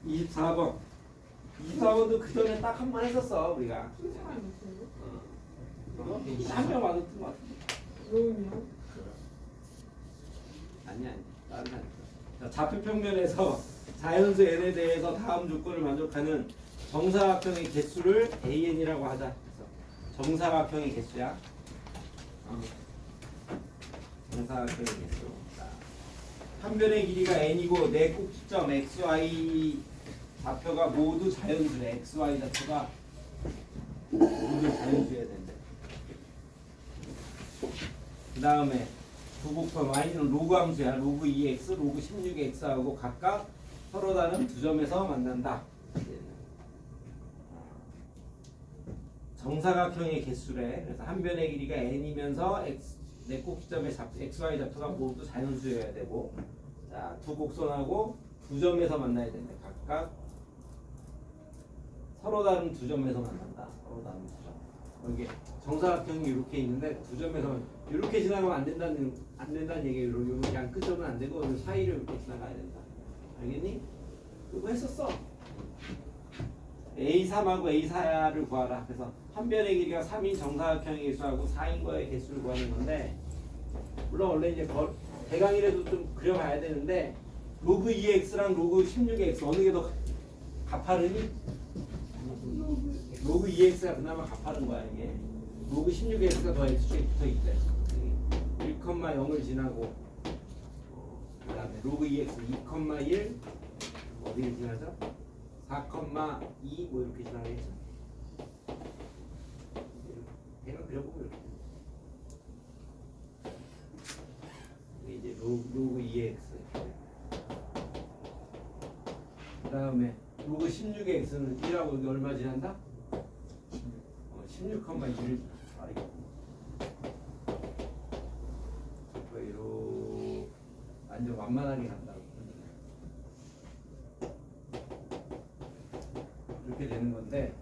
24번. 24번도 그 전에 딱 한 번 했었어 우리가. 사람이 없어요? 한명 맞았던 것 같은데. 로운이요? 아니야. 다른 거 아니야. 자, 좌표평면에서 자연수 n에 대해서 다음 조건을 만족하는 정사각형의 개수를 an이라고 하자. 그래서 정사각형의 개수야. 정사각형의 개수. 자, 한 변의 길이가 n이고 내 꼭지점 xy 좌표가 모두 자연수래. xy 좌표가 모두 자연수여야 된대. 그 다음에 9 곱하기 y는 로그 함수야. 로그 2x, 로그 16x하고 각각 서로 다른 두 점에서 만난다. 정사각형의 개수래. 그래서 한 변의 길이가 n이면서 내 꼭지점의 xy 좌표가 모두 자연수여야 되고, 자, 두 곡선하고 두 점에서 만나야 된다. 각각 서로 다른 두 점에서 만난다. 서로 다른 두 점. 이게 정사각형이 이렇게 있는데 두 점에서 이렇게 지나가면 안 된다는 얘기예요. 이렇게 양 끝점은 안 되고 이 사이를 이렇게 지나가야 된다. 알겠니? 그거 했었어. A3하고 A4를 구하라. 그래서 한 변의 길이가 3인 정사각형의 개수하고 4인 거의 개수를 구하는 건데, 물론 원래 이제 대강이라도 좀 그려봐야 되는데, 로그 2x랑 로그 16x 어느 게 더 가파르니? 로그 2x가 그나마 가파른 거야 이게. 로그 16x가 더 x축에 붙어 있대. 1,0을 지나고, 그다음에 로그 2x 2,1 어디를 지나죠? 4,2 뭐 이렇게 지나겠죠. 내가 그려보고 이렇게. 이게 이제 로그 2x. 그다음에 로그 16x는 1하고 여기 얼마 지난다? 16,1을 알겠고. 이로 완전 완만하게 간다고. 이렇게 되는 건데,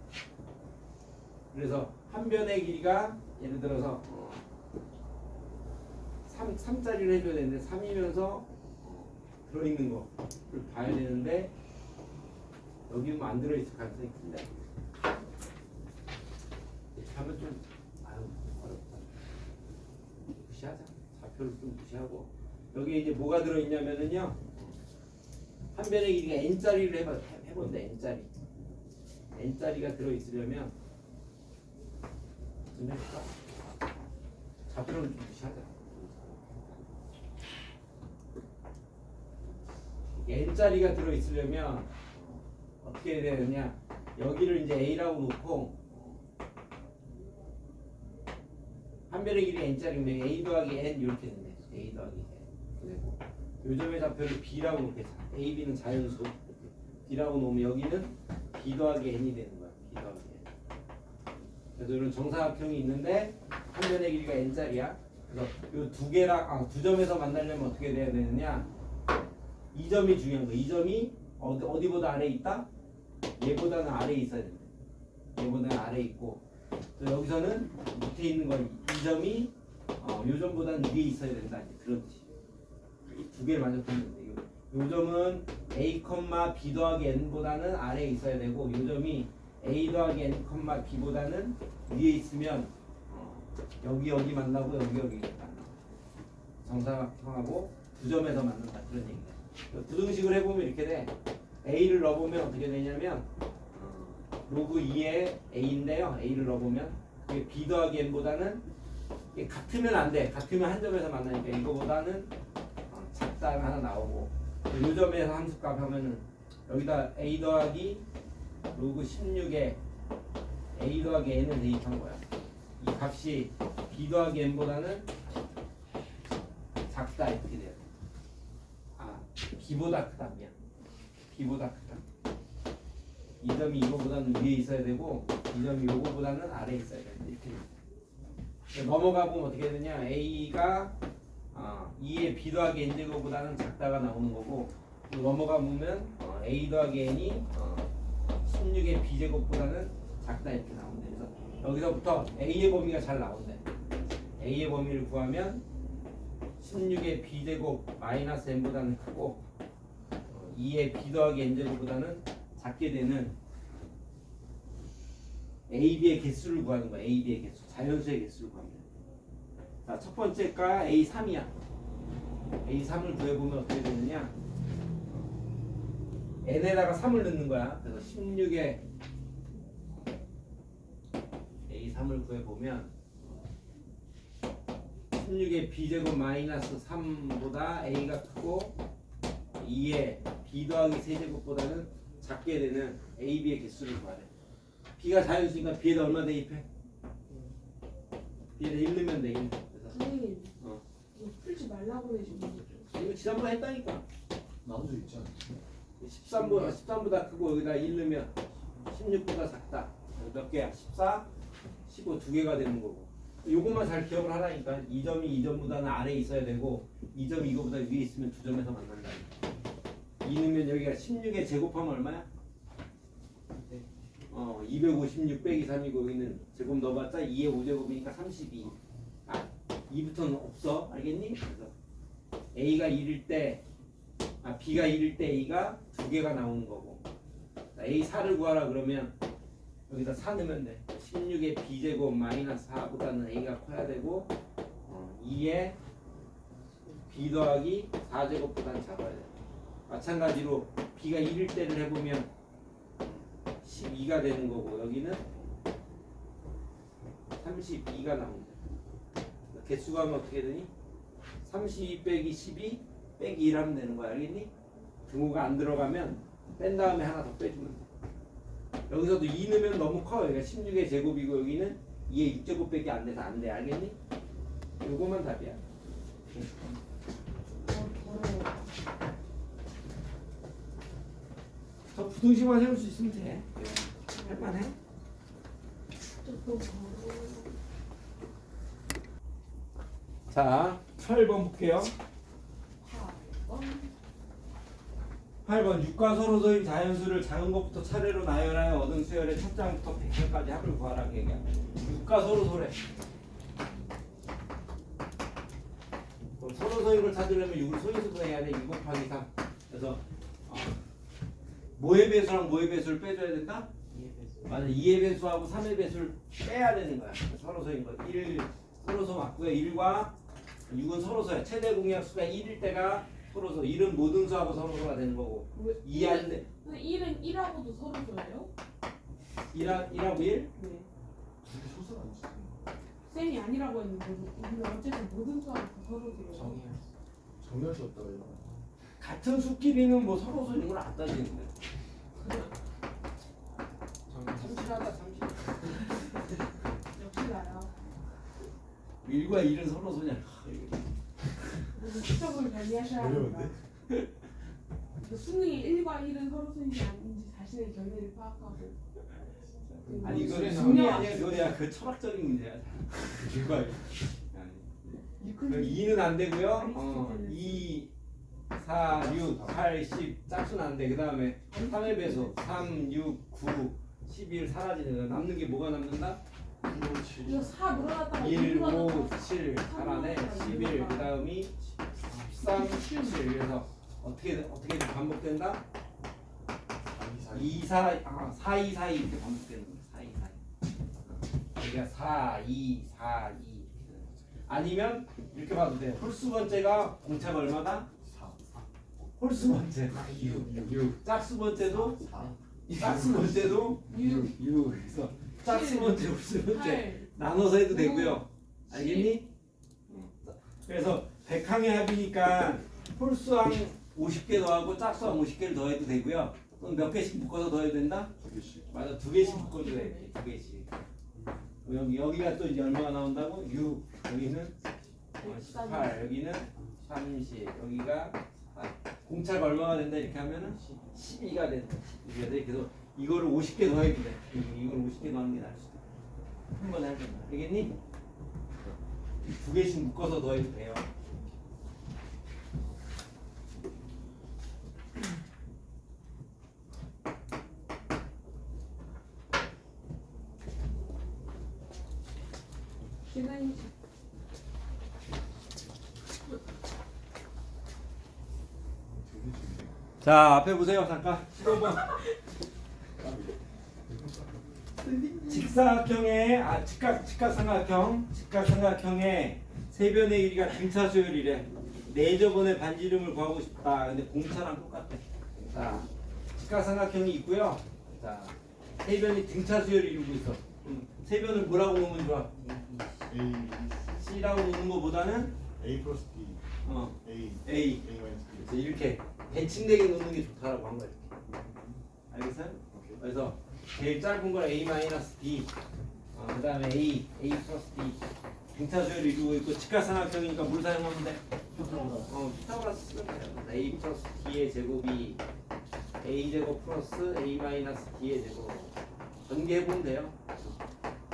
그래서 한 변의 길이가 예를 들어서 3짜리를 해줘야 되는데 3이면서 들어있는 거를 봐야 되는데 여기 뭐 안 들어있을 가능성이 큰데 이렇게 하면 좀 어렵다. 무시하자. 좌표를 좀 무시하고 여기 이제 뭐가 들어있냐면은요, 한 변의 길이가 n짜리를 해본대. n짜리가 들어있으려면 좀 해볼까? 좌표를 좀 무시하자. n짜리가 들어있으려면 어떻게 해야 되느냐, 여기를 이제 a라고 놓고 한 변의 길이 n짜리면 a 더하기 n 이렇게 되네. a 더하기 n. 그리고 요점의 좌표를 b라고 놓겠어. a, b는 자연수. b라고 놓으면 여기는 b 더하기 n이 되는 거야. b 더하기 n. 그래서 이런 정사각형이 있는데 한 변의 길이가 n짜리야. 그래서 이 두 개랑 두 점에서 만나려면 어떻게 돼야 되느냐? 이 점이 중요한 거야. 이 점이 어디보다 아래에 있다? 얘보다는 아래에 있어야 된다. 얘보다는 아래에 있고, 또 여기서는 밑에 있는 건 이 점이 요 점보다는 위에 있어야 된다. 그런 뜻이. 이 두 개를 만족하면 돼. 요 점은 a, b 더하기 n보다는 아래에 있어야 되고, 요 점이 a 더하기 n, b보다는 위에 있으면 여기 만나고 여기 만나. 정사각형하고 두 점에서 만난다. 그런 얘기다. 부등식을 해보면 이렇게 돼. a를 넣어보면 어떻게 되냐면 로그 2의 a인데요. a를 넣어보면 그게 b 더하기 n보다는 이게 같으면 안 돼. 같으면 한 점에서 만나니까 이거보다는 작다가 하나 나오고, 요 점에서 함수값 하면은 여기다 a 더하기 로그 16에 a 더하기 n을 대입한 거야. 이 값이 b 더하기 n보다는 작다 이렇게 돼요. b보다 크다. 미안. b보다 크다. 이 점이 이거보다는 위에 있어야 되고 이 점이 이거보다는 아래에 있어야 된다. 이렇게 넘어가 보면 어떻게 되냐, a가 2의 b 더하기 n제곱보다는 작다가 나오는 거고, 넘어가 보면 a 더하기 n이 16의 b제곱보다는 작다 이렇게 나온대. 그래서 여기서부터 a의 범위가 잘 나온대. a의 범위를 구하면 16의 b제곱 마이너스 n보다는 크고 2의 b 더하기 n제곱보다는 작게 되는 AB의 개수를 구하는 거야. AB의 개수, 자연수의 개수를 구합니다. 자, 첫 번째가 A3이야. A3을 구해보면 어떻게 되느냐? n에다가 3을 넣는 거야. 그래서 16에 A3을 구해보면 16의 b제곱 마이너스 3보다 a가 크고 2의 b 더하기 세제곱보다는 작게 되는 ab의 개수를 구하래. b가 자연수니까 b에다 얼마 대입해? b에다 1 넣으면 돼. 1. 그래서 선생님, 어. 이거 풀지 말라고 해주는 거죠? 이거 지난번에 했다니까. 나도 있잖아. 13보다 크고 여기다 1 넣으면 16보다 작다. 몇 개야? 14, 15 두 개가 되는 거고. 요것만 잘 기억을 하라니까. 2점이 2점보다는 아래에 있어야 되고 2점이 이거보다 위에 있으면 두 점에서 만난다. 2 넣으면 여기가 16에 제곱하면 얼마야? 256 빼기 3이고 여기는 제곱 넣어봤자 2의 5제곱이니까 32. 아, 2부터는 없어. 알겠니? 그래서 A가 1일 때 B가 1일 때 A가 두 개가 나오는 거고. A4를 구하라 그러면 여기다 4 넣으면 돼. 16의 B제곱 마이너스 4보다는 A가 커야 되고 2의 B 더하기 4제곱보다는 작아야 돼. 마찬가지로 B가 1일 때를 해보면 12가 되는 거고 여기는 32가 나온다. 개수가 하면 어떻게 되니? 32 빼기 12 빼기 1 하면 되는 거야. 알겠니? 등호가 안 들어가면 뺀 다음에 하나 더 빼주면 돼. 여기서도 2 넣으면 너무 커. 그러니까 16의 제곱이고 여기는 2의 6제곱 빼기 안 돼서 안 돼. 알겠니? 요거만 답이야. 저 부등식만 세울 수 있으면 돼. 할만해? 조금 자, 8번 볼게요. 8번 육가서로서인 자연수를 작은 것부터 차례로 나열하여 얻은 수열의 첫 장부터 100장까지 합을 구하라고 얘기합니다. 육가서로서래. 서로서인 걸 찾으려면 6을 소인수분 해야 돼. 6 곱하기 3. 그래서 뭐의 배수랑 뭐의 배수를 빼줘야 된다? 맞아. 2의 배수하고 3의 배수를 빼야 되는 거야. 서로서인 거. 1 서로서 맞고요. 1과 6은 서로서야. 최대 공약수가 1일 때가 서로서. 1은 모든 수하고 서로서가 되는 거고. 2하는데 1은 1하고도 서로서예요? 1하고 1? 네. 둘이 소설 안 쓰지. 쌤이 아니라고 했는데 근데 어쨌든 모든 수하고 서로서예요. 정렬 수 없다고 이거. 같은 수끼리는 뭐 서로서인 걸 안 따지는데. 참신하다 참신. 역시 나요. 1과 1은 서로서냐. 수적을 관리하셔야 합니다. 어려운데? 그 수능이 1과 1은 서로서인지 아닌지 자신의 견해를 파악하고. 아니 이거 중요하지. 수능이 아니야. 그거야. 그 철학적인 문제야. 1과 1. 2는 안 되고요. 2, 4, 6, 8, 10 짝수는 안 돼. 그 다음에 3의 배수 3, 6, 9, 11 사라지는 거. 남는 게 뭐가 남는다? 이거 4 늘어났다가 1, 5, 늘어났다가 7 살아내 11. 그 다음이 13, 17. 그래서 어떻게 반복된다? 2, 4, 4, 2, 4, 2 이렇게 반복되는 거야. 4, 2, 4, 2. 여기가 4, 2, 4, 2 아니면 이렇게 봐도 돼. 홀수 번째가 공차가 얼마다? 4. 홀수 번째 6. 짝수 번째도 짝수 번째도 6. 그래서 짝수 번째 홀수 번째 나눠서 해도 되고요. 알겠니? 그래서 백항의 합이니까 홀수항 50개 더하고 짝수항 50개를 더해도 되고요. 또는 몇 개씩 묶어서 더해도 된다? 2개씩. 맞아, 2개씩 묶어도 돼. 2개씩. 여기가 또 이제 얼마가 나온다고? 6. 여기는 18. 여기는 30. 여기가 4. 공차가 얼마가 된다 이렇게 하면은 12가 된다. 12가 돼. 그래서 이거를 50개 더해도 돼. 이걸 50개 더하는 게 나을 수도 있어. 한 번에 할 텐다. 알겠니? 2개씩 묶어서 더해도 돼요. 계산이 되게 재밌네. 자, 앞에 보세요. 잠깐. 15번. 직각삼각형의 세변의 길이가 등차 수열이래. 내저번의 반지름을 구하고 싶다. 근데 공차랑 똑같아. 자, 직각삼각형이 있고요. 자, 세변이 등차 수열을 이루고 있어. 세변을 뭐라고 놓으면 좋아? A C라고 놓는 것보다는 A 플러스 B A. A 마이너스 B. 그래서 이렇게 대칭되게 놓는 게 좋다라고 한 거야. 알겠어요? 오케이. 그래서 제일 짧은 건 A-B, 그다음에 A 플러스 B 등차 수열을 이루고 있고 직각삼각형이니까 뭘 사용하면 돼? 피타고라스 쓰면 돼요. A 플러스 D의 제곱이 A 제곱 플러스 A 마이너스 D의 제곱 전개해보면 돼요.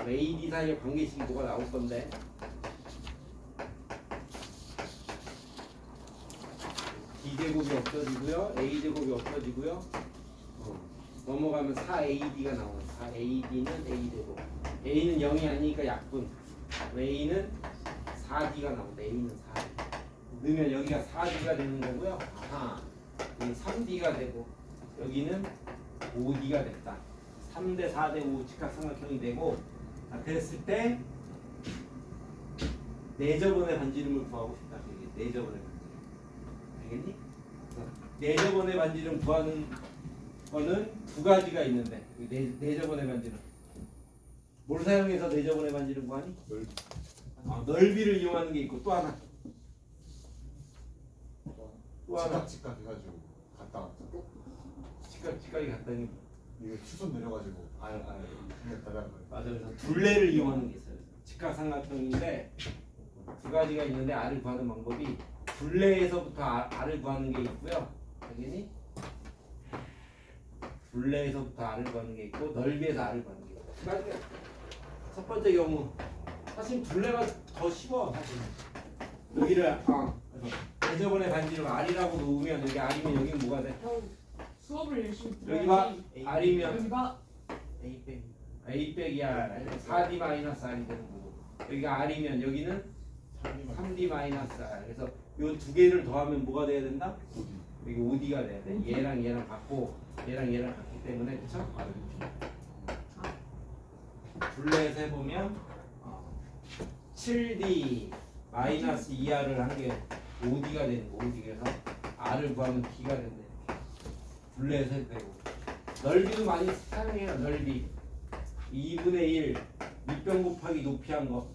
A, D 사이의 관계식이 뭐가 나올 건데 D 제곱이 없어지고요, A 제곱이 없어지고요. 넘어가면 4AD가 나와요. 4AD는 A 제곱. A는 0이 아니니까 약분. A는 4D가 나온다. A는 4D. 넣으면 여기가 4D가 되는 거고요. 아하. 여기 3D가 되고 여기는 5D가 됐다. 3대 4대 5 직각삼각형이 되고 그랬을 때 내저번의 반지름을 구하고 싶다. 내저번의 반지름. 알겠니? 내저번의 반지름 구하는 거는 두 가지가 있는데 내저번의 반지름 뭘 사용해서 내저번의 반지름 구하니? 넓이를 이용하는 게 있고 또 하나 직각 해가지고 갔다 왔다. 직각이 같다니 이게 추선 내려가지고 그냥 따라간 거예요. 맞아. 그래서 둘레를 이용하는 게 있어요. 직각삼각형인데 두 가지가 있는데 R을 구하는 방법이 둘레에서부터 R을 구하는 게 있고요. 당연히 둘레에서부터 R을 구하는 게 있고 넓이에서 R을 구하는 게 있고 두 가지가 있어요. 첫 번째 경우 사실 둘레가 더 쉬워. 사실 여기를 그래서 내저번의 반지름 R이라고 놓으면 여기 R이면 여기는 뭐가 돼? 형 수업을 열심히 여기가 들어야지. R이면 여기가 A 빼기 R 4D 마이너스 R이 되는 거고 여기가 R이면 여기는 3D 마이너스 R. 그래서 이 두 개를 더하면 뭐가 돼야 된다? 여기 5D가 돼야 돼. 얘랑 얘랑 같고 얘랑 얘랑 같기 때문에 그쵸? 둘레에서 해보면 7D 마이너스 2R을 한 게 5D가 되는 거. 5D 그래서 R을 구하면 D가 된대. 둘레에서 해도 되고 넓이도 많이 사용해요. 넓이 2분의 1 밑변 곱하기 높이 한 거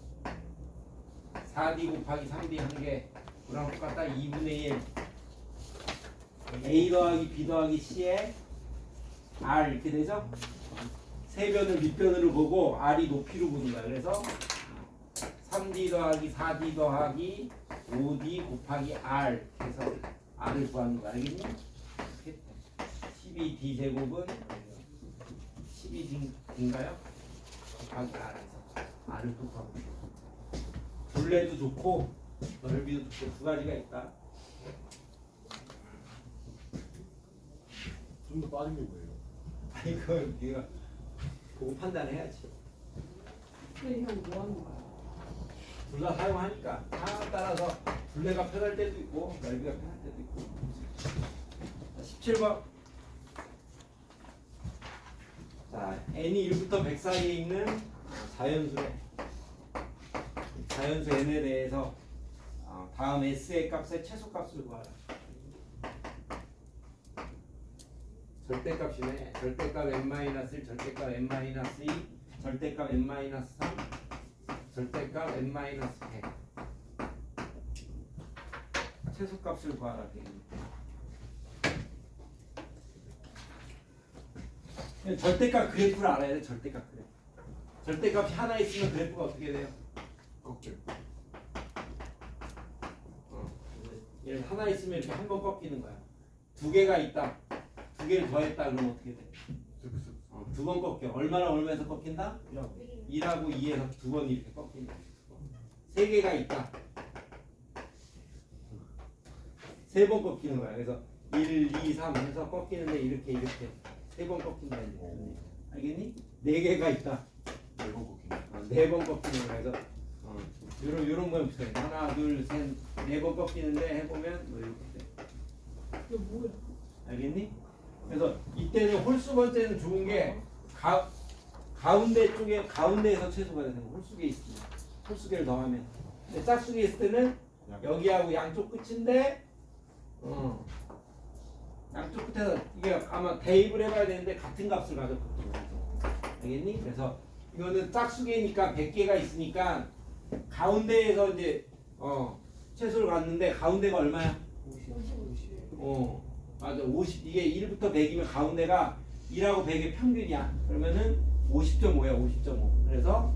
4D 곱하기 3D 한 게 그랑 똑같다. 2분의 1 A 더하기 B 더하기 C에 R 이렇게 되죠? 세변을 밑변으로 보고 R이 높이로 보는 거야. 그래서 3D 더하기 4D 더하기 5D 곱하기 R 해서 R을 구하는 거야. 알겠니? 12D 제곱은 12D인가요? 곱하기 R에서 R을 또 구하고 둘레도 좋고 넓이도 좋고 두 가지가 있다. 좀 더 빠진 게 뭐예요? 이거 네가 보고 판단해야지. 근데 형뭐 하는 거야? 둘 다 사용하니까 따라서 둘레가 편할 때도 있고 넓이가 편할 때도 있고. 17번. 자, n이 1부터 100 사이에 있는 자연수래. 자연수 n에 대해서 다음 s의 값의 최소값을 구하라. 절대값이네. 절대값 n-1, 절대값 n-2, 절대값 n-3, 절대값 n-100. 최소값을 구하라. 절대값 그래프를 알아야 돼. 절대값 그래프. 절대값이 하나 있으면 그래프가 어떻게 돼요? 꺾여요. 얘는 하나 있으면 이렇게 한 번 꺾이는 거야. 두 개가 있다. 두 개를 더했다 그러면 어떻게 돼? 두 번 꺾여. 얼마에서 꺾인다? 1하고 2에서 두 번 이렇게 꺾인다. 세 개가 있다. 세 번 꺾이는 거야. 그래서 1, 2, 3 해서 꺾이는데 이렇게 세 번 꺾인다. 알겠니? 네 개가 있다. 네 번 꺾이는 거야. 그래서 요런 거 없어요. 하나, 둘, 셋, 네 번 꺾이는데 해보면 뭐 이렇게 돼. 이거 뭐야? 알겠니? 그래서 이때 이때는 홀수 번째는 좋은 게 가운데 쪽에 가운데에서 최소가 되는 거. 홀수계 있으면 홀수계를 더하면. 근데 짝수계 있을 때는 여기하고 양쪽 끝인데 양쪽 끝에서 이게 아마 대입을 해봐야 되는데 같은 값을 가졌거든요. 알겠니? 그래서 이거는 짝수계니까 100개가 있으니까 가운데에서 이제 최소를 갖는데 가운데가 얼마야? 50. 맞아. 50 이게 1부터 100이면 가운데가 1하고 100의 평균이야. 그러면은 50.5야. 50.5. 그래서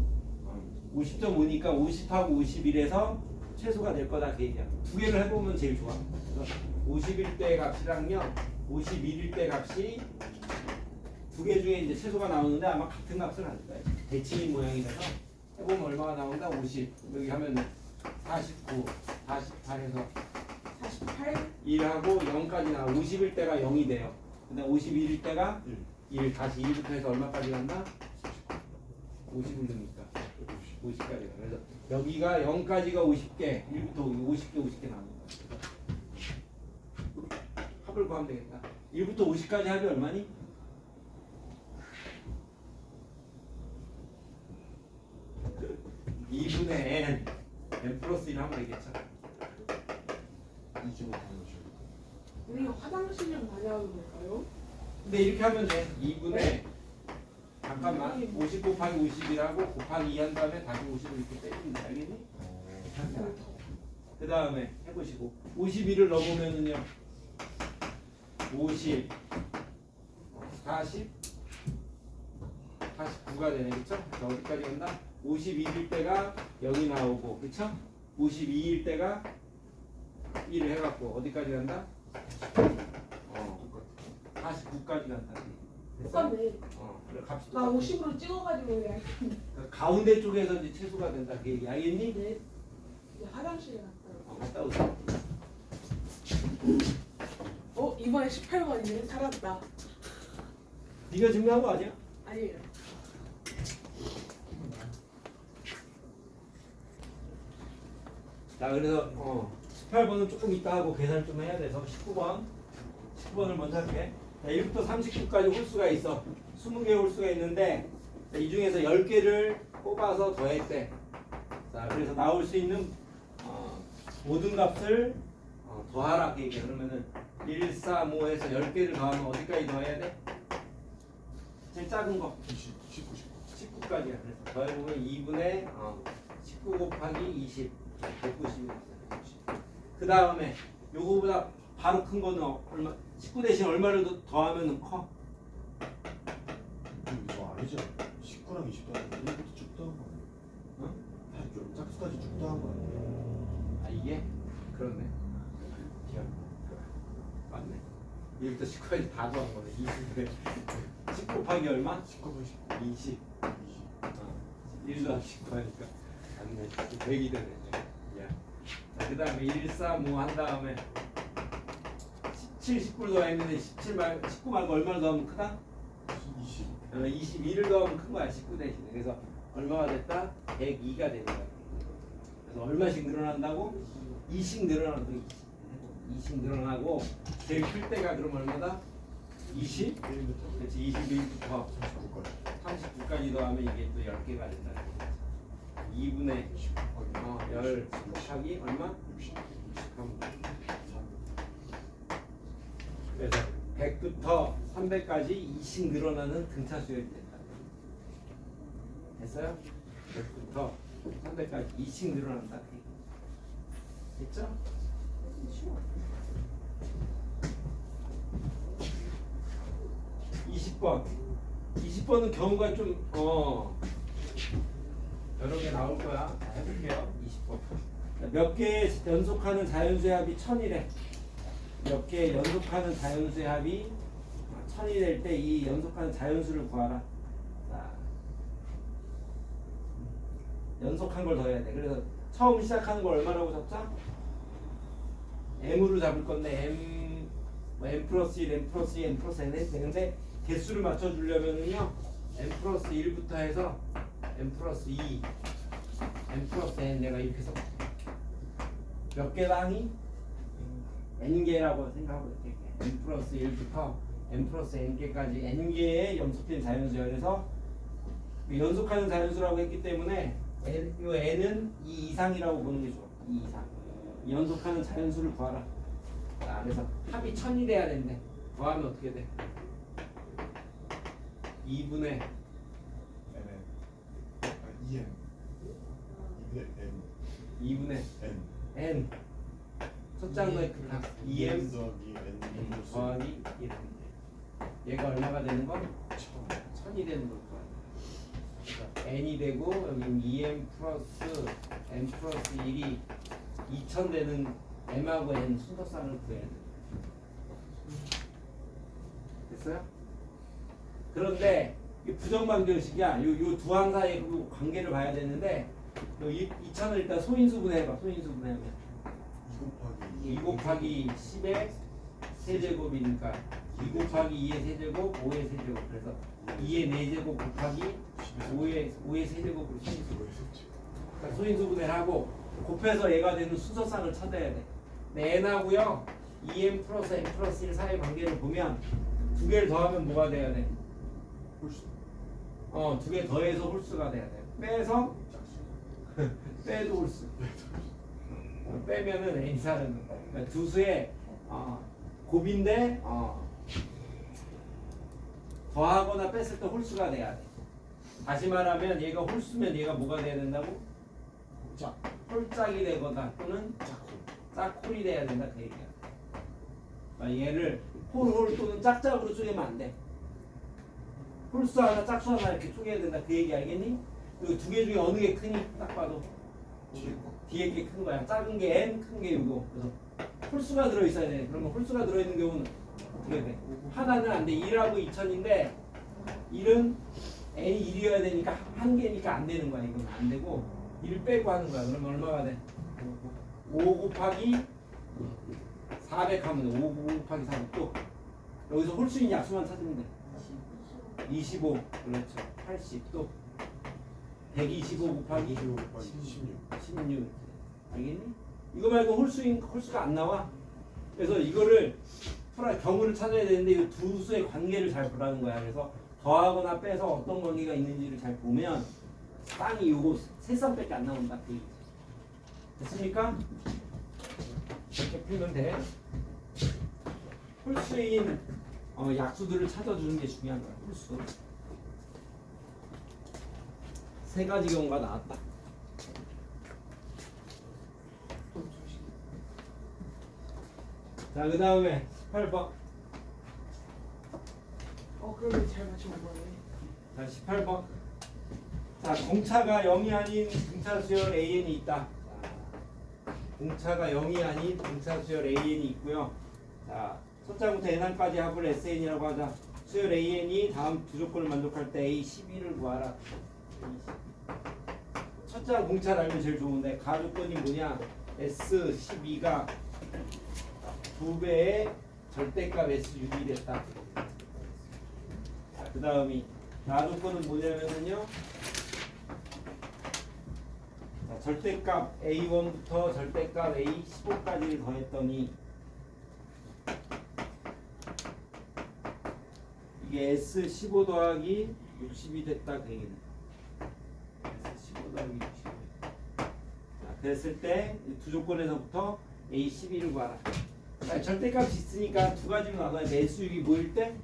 50.5니까 50하고 51에서 최소가 될 거다 그 얘기야. 두 개를 해보면 제일 좋아. 그래서 51대 값이랑요 51대 값이 두 개 중에 이제 최소가 나오는데 아마 같은 값을 할 거야. 대칭인 모양이라서 해보면 얼마가 나온다? 50. 여기 하면 49, 48해서 48. 1하고 0까지 나와. 51대가 0이 돼요. 근데 51대가 1 다시 1부터 해서 얼마까지 간다? 50을 넣으니까 50까지 가. 그래서 여기가 0까지가 50개, 1부터 50개 나오는 거야. 합을 구하면 되겠다. 1부터 50까지 합이 얼마니? 2분의 n 플러스 1 하면 되겠죠. 25 당연히 우리 화장실 좀 다녀와도 될까요? 근데 이렇게 하면 돼. 2분의 잠깐만 50 곱하기 51하고 곱하기 2 한 다음에 다시 50을 이렇게 빼주면 돼. 알겠니? 그 다음에 해보시고 51을 넣어보면은요 50 40 49가 되네. 그쵸? 자, 어디까지 간다? 51일 때가 0이 나오고 그쵸? 52일 때가 1을 해갖고 어디까지 간다? 49까지 간다. 똑같네. 그래 값이 나 똑같아. 50으로 찍어가지고 야. 그 가운데 쪽에서 이제 최소가 된다. 그 얘기 알겠니? 네. 이제 화장실에 갔다 올게요. 갔다 오세요. 이번에 18번이네. 살았다. 네가 증명한 거 아니야? 아니에요. 자 그래서 18번은 조금 이따 하고 계산 좀 해야 돼서 19번을 먼저 할게. 자, 1부터 39까지 홀수가 있어. 20개의 홀수가 있는데 자, 이 중에서 10개를 뽑아서 더했대. 자 그래서 나올 수 있는 모든 값을 더하라 그 얘기야. 그러면은 1, 4, 5에서 10개를 더하면 어디까지 더해야 돼? 제일 작은 거 19 19까지야. 그래서 더해보면 2분의 19 곱하기 20 190이 그 다음에 요거보다 바로 큰 거는 얼마? 19 대신 얼마를 더하면 커? 이거 아니죠? 19랑 20도 아니고 1부터 쭉 더한 거 아니에요? 좀 짝수까지 쭉 더한 거 아니에요? 아 이게? 그렇네. 기억. 맞네. 1부터 19까지 다 더한 거네. 20에 10 곱하기 얼마? 19분 20. 1 더하기 19 하니까 맞네. 100이 되네. 야. 자, 그 다음에 1, 4, 5 한 다음에 17, 19를 더했는데 19 말고 얼마를 더하면 크다? 20 22를 더하면 큰 거야. 19 대신에. 그래서 얼마가 됐다? 102가 되는 거야. 그래서 얼마씩 늘어난다고? 2씩 늘어난다. 2씩 늘어나고 제일 클 때가 그럼 얼마다? 20? 1부터 그렇지. 21부터 39까지 39까지 더하면 이게 또 10개가 된다. 2분의 10 곱하기 얼마? 60 그래서 100부터 300까지 2씩 늘어나는 등차 수열이 된다. 됐어요? 100부터 300까지 2씩 늘어난다. 됐죠? 20번. 20번은 경우가 좀 여러 개 나올 거야. 자, 해볼게요. 20번. 몇 개 연속하는 자연수의 합이 1000이래. 몇 개 연속하는 자연수의 합이 1000이 될 때 이 연속하는 자연수를 구하라. 자, 연속한 걸 더해야 돼. 그래서 처음 시작하는 걸 얼마라고 잡자? m으로 잡을 건데 m 플러스 1, m 플러스 2, m 플러스 n 해도 되는데 개수를 맞춰주려면은요 m 플러스 1부터 해서 m 플러스 2, m 플러스 n 내가 이렇게 써. 몇 개당이? n개라고 생각하고 이렇게 m 플러스 1부터 n 플러스 n개까지 n개의 연속된 자연수야. 그래서 연속하는 자연수라고 했기 때문에 이 n은 2 이상이라고 보는 게 좋아. 2 이상. 연속하는 자연수를 구하라. 자, 그래서 합이 1000이 돼야 된대. 더하면 어떻게 돼? 2분의 N EN 2분의 N n 첫 장도의 극한 2m 더하기 N 플러스 더하기 1. 얘가 얼마가 되는 거? 1000. 1000이 되는 걸 거야. 그러니까 n이 되고 여기 2m 플러스 n 플러스 1이 2000 되는 m하고 n 순서쌍을 구해야 돼. 됐어요? 그런데 이 부정방정식이야. 요 두 항 사이의 그 관계를 봐야 되는데 2000을 일단 소인수분해 해봐. 소인수분해하면 2 곱하기 10의 세제곱이니까 2 곱하기 2의 세제곱 5의 세제곱. 그래서 2의 4제곱 곱하기 5의 세제곱으로 소인수. 그러니까 소인수분해를 하고 곱해서 얘가 되는 순서쌍을 찾아야 돼. 근데 n하고요 2n 플러스 n 플러스 1 사이의 관계를 보면 두 개를 더하면 뭐가 돼야 돼? 홀수. 두 개 더해서 홀수가 돼야 돼. 빼서 빼도 홀수. 빼면은 n 사는 거. 그러니까 두 수의 곱인데 더하거나 뺐을 때 홀수가 돼야 돼. 다시 말하면 얘가 홀수면 얘가 뭐가 돼야 된다고? 짝. 홀짝이 되거나 또는 짝홀이 돼야 된다 그 얘기야. 그러니까 얘를 홀 또는 짝짝으로 쪼개면 안 돼. 홀수 하나 짝수 하나 이렇게 쪼개야 된다 그 얘기 알겠니? 그리고 두 개 중에 어느 게 크니? 딱 봐도 뒤에 게 큰 거야. 작은 게 n, 큰 게 요거. 그래서 홀수가 들어있어야 돼. 그러면 홀수가 들어있는 경우는 어떻게 돼? 하나는 안 돼. 1하고 2000인데 1은 n이 1이어야 되니까 한 개니까 안 되는 거야. 이건 안 되고 1 빼고 하는 거야. 그러면 얼마가 돼? 5 곱하기 400 하면 돼. 5 곱하기 400 또 여기서 홀수인 약수만 찾으면 돼. 25 그렇죠. 80 또 125 곱하기 16. 16 알겠니? 이거 말고 홀수가 안 나와. 그래서 이거를 경우를 찾아야 되는데 이 두 수의 관계를 잘 보라는 거야. 그래서 더하거나 빼서 어떤 관계가 있는지를 잘 보면 쌍이 요거 세 쌍밖에 안 나온다. 됐습니까? 이렇게 풀면 돼. 홀수인 약수들을 찾아주는 게 중요한 거야. 홀수. 세 가지 경우가 나왔다. 자, 그 다음에 18번. 그러면 잘 맞춘 거네. 자, 18번. 자, 공차가 0이 아닌 등차 수열 AN이 있다. 자, 공차가 0이 아닌 등차 수열 AN이 있고요. 자, 첫 장부터 n항까지 합을 SN이라고 하자. 수열 AN이 다음 두 조건을 만족할 때 A12를 구하라. 첫 장 공차를 알면 제일 좋은데 가조건이 뭐냐? S12가 2배의 절대값 S6이 됐다. 그 다음이 가조건은 뭐냐면요. 자, 절대값 A1부터 절대값 A15까지를 더했더니 이게 S15 더하기 60이 됐다 그 얘기네. S15 더하기 60. 자, 그랬을 때 두 조건에서부터 A12를 구하라. 자, 절대값이 있으니까 두 가지로 나눠야 돼. S6이 뭐일 때?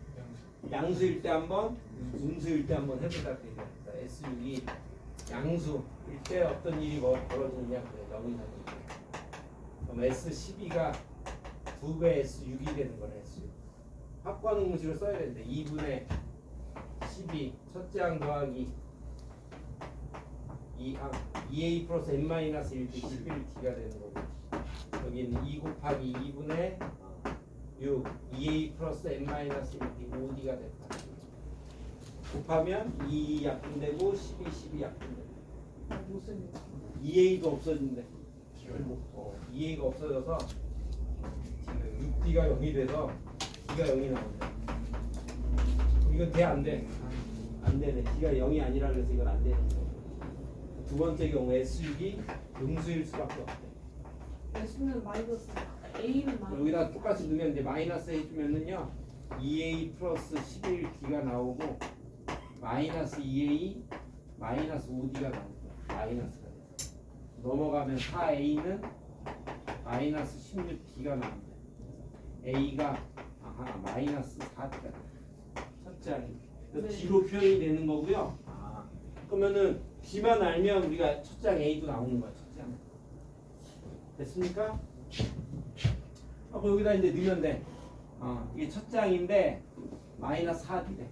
양수일 때 한 번, 음수일 때 한 번 해보자 그 얘기야. S6이 양수일 때 어떤 일이 벌어지느냐 그래. 여기서 그럼 S12가 2배 S6이 되는 거네. S6. 합관 공식을 써야 되는데 2분의 12 첫째 항 더하기 2a 플러스 n-1 때 11t가 되는 거고 여기는 2 곱하기 2분의 6 2a 플러스 n-1 때 5d가 됐다. 곱하면 2 약분되고 12 약분되고 무슨 2a가 없어진대. 2a가 없어져서 지금 6d가 0이 돼서 d가 0이 나온대. 이건 돼 안 돼? 안 되네. d가 0이 아니라 그래서 이건 안 되는 거. 두 번째 경우 S6이 음수일 수밖에 없대. S는 마이너스 A는 마이너스. 여기다 똑같이 넣으면 이제 마이너스 해주면은요 2a 플러스 11d가 나오고 마이너스 2a 마이너스 5d가 나올 거야. 마이너스가 돼서 넘어가면 4a는 마이너스 16d가 나온대. a가 마이너스 4d가 첫째 항이 네. d로 표현이 되는 거고요. 그러면은 d만 알면 우리가 첫째 항 a도 나오는 거야. 첫째 항 됐습니까? 그럼 여기다 이제 넣으면 돼. 이게 첫째 항인데 마이너스 4d래.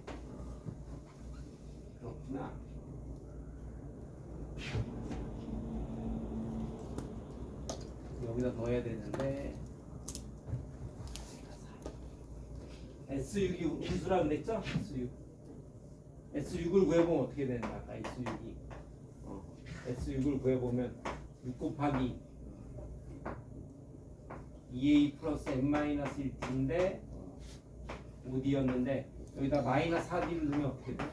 그렇구나. 여기다 넣어야 되는데 S6이 음수라 그랬죠? S6 S6을 구해보면 어떻게 되는가? 아까 S6이 S6을 구해보면 6 곱하기 2a 플러스 n-1d인데 5d였는데 여기다 마이너스 4d를 넣으면 어떻게 돼?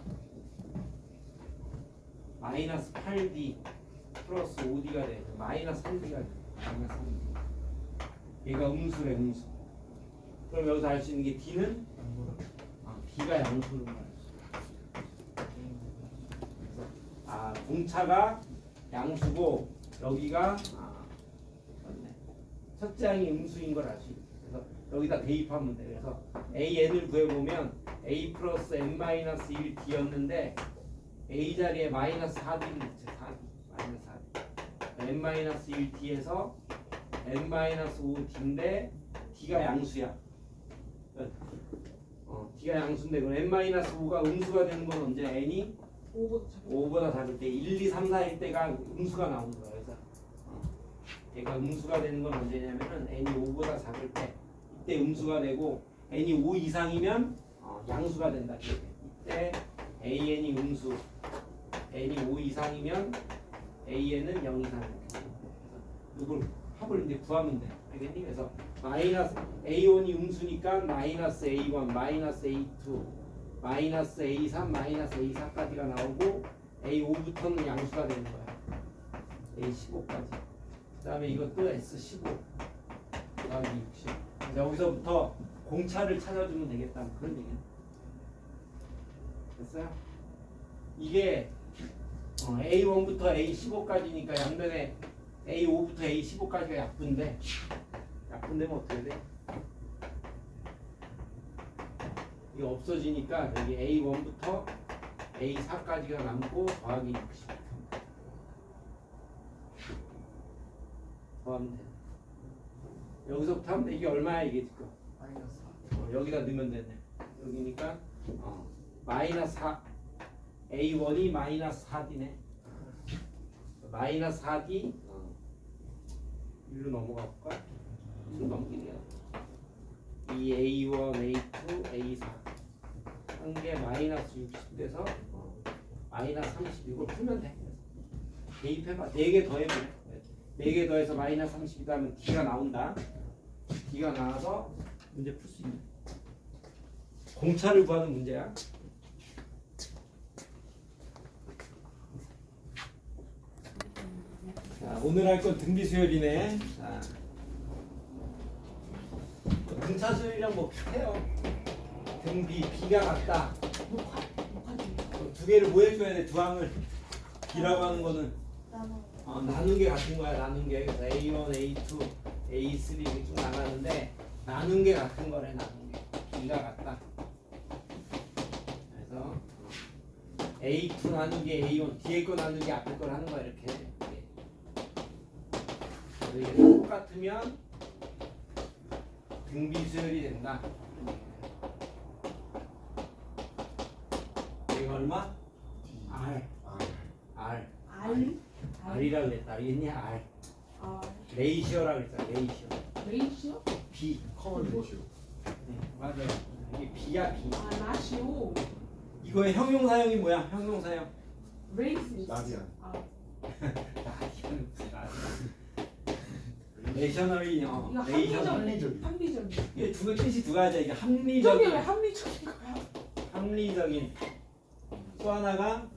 마이너스 8d 플러스 5d가 돼. 마이너스 3d가 돼. 마이너스 3d. 얘가 음수래, 음수. 그럼 여기서 알 수 있는 게 d는 d가 양수를 말하죠. 그래서 공차가 양수고 여기가 맞네. 첫째 항이 음수인 걸 알 수 있어. 그래서 여기다 대입하면 돼. 그래서 an을 구해보면 a 플러스 n-1d였는데 a 자리에 마이너스 4d를 넣지. 4d 마이너스 4d n-1d에서 n-5d인데 d가 양수야. d가 양수인데 그럼 n-5가 음수가 되는 건 언제? n이 5보다 작을 때 1, 2, 3, 4일 때가 음수가 나오는 거야. 그래서 얘가 음수가 되는 건 언제냐면은 n이 5보다 작을 때 이때 음수가 되고 n이 5 이상이면 양수가 된다. 이때 an이 음수, n이 5 이상이면 an은 0 이상. 이걸 합을 이제 구하면 돼. 알겠니? 그래서 마이너스 a1이 음수니까 마이너스 a1, 마이너스 a2, 마이너스 a3, 마이너스 a4까지가 나오고 a5부터는 양수가 되는 거야. a15까지. 그 다음에 이것도 s15 더하기 60. 여기서부터 공차를 찾아주면 되겠다. 그런 얘기야. 됐어요? 이게 a1부터 a15까지니까 양변에 a5부터 a15까지가 약분데 약분되면 어떻게 돼? 이게 없어지니까 여기 a1부터 a4까지가 남고 더하기 60 더하면 돼. 여기서부터 하면 돼. 이게 얼마야 이게 지금? 마이너스 4. 여기다 넣으면 되네. 여기니까 마이너스 4 a1이 마이너스 4d네. 마이너스 4d 1로 넘어가 볼까? 1로 넘기네요. 이 a1, a2, a4 한 개 마이너스 60 돼서 마이너스 30 이걸 풀면 돼. 대입해봐. 4개 더해보래. 4개 더해서 마이너스 30이다 하면 d가 나온다. d가 나와서 문제 풀 수 있네. 공차를 구하는 문제야. 자, 오늘 할 건 등비 수열이네. 자, 등차 수열이랑 뭐 비슷해요. 등비 B가 같다. 두 개를 뭐 해줘야 돼? 두 항을 B라고 하는 거는 나눈 게 같은 거야. 나눈 게. 그래서 A1, A2, A3 이렇게 쭉 나가는데 나눈 게 같은 거래. 나눈 게 B가 같다. 그래서 A2 나누기 A1 뒤에 거 나누기 앞에 걸 하는 거야. 이렇게. 이게 똑같으면 등비수열이 된다. 이거 얼마? R. R이라 그랬다. 알겠냐? R. 레이시오라 그랬잖아. 레이시오. 레이시오? B. 커먼 레이시오. 네, 맞아요. 이게 B야 B. 라시오. 이거의 형용사형이 뭐야? 형용사형. 레이스. 라디안. 레이셔널이 이거 합리적인. 합리적인. 이게 두 개 뜻이 두 가지야. 이게 저게 왜 합리적인. 합리적인 거야? 합리적인. 또 하나가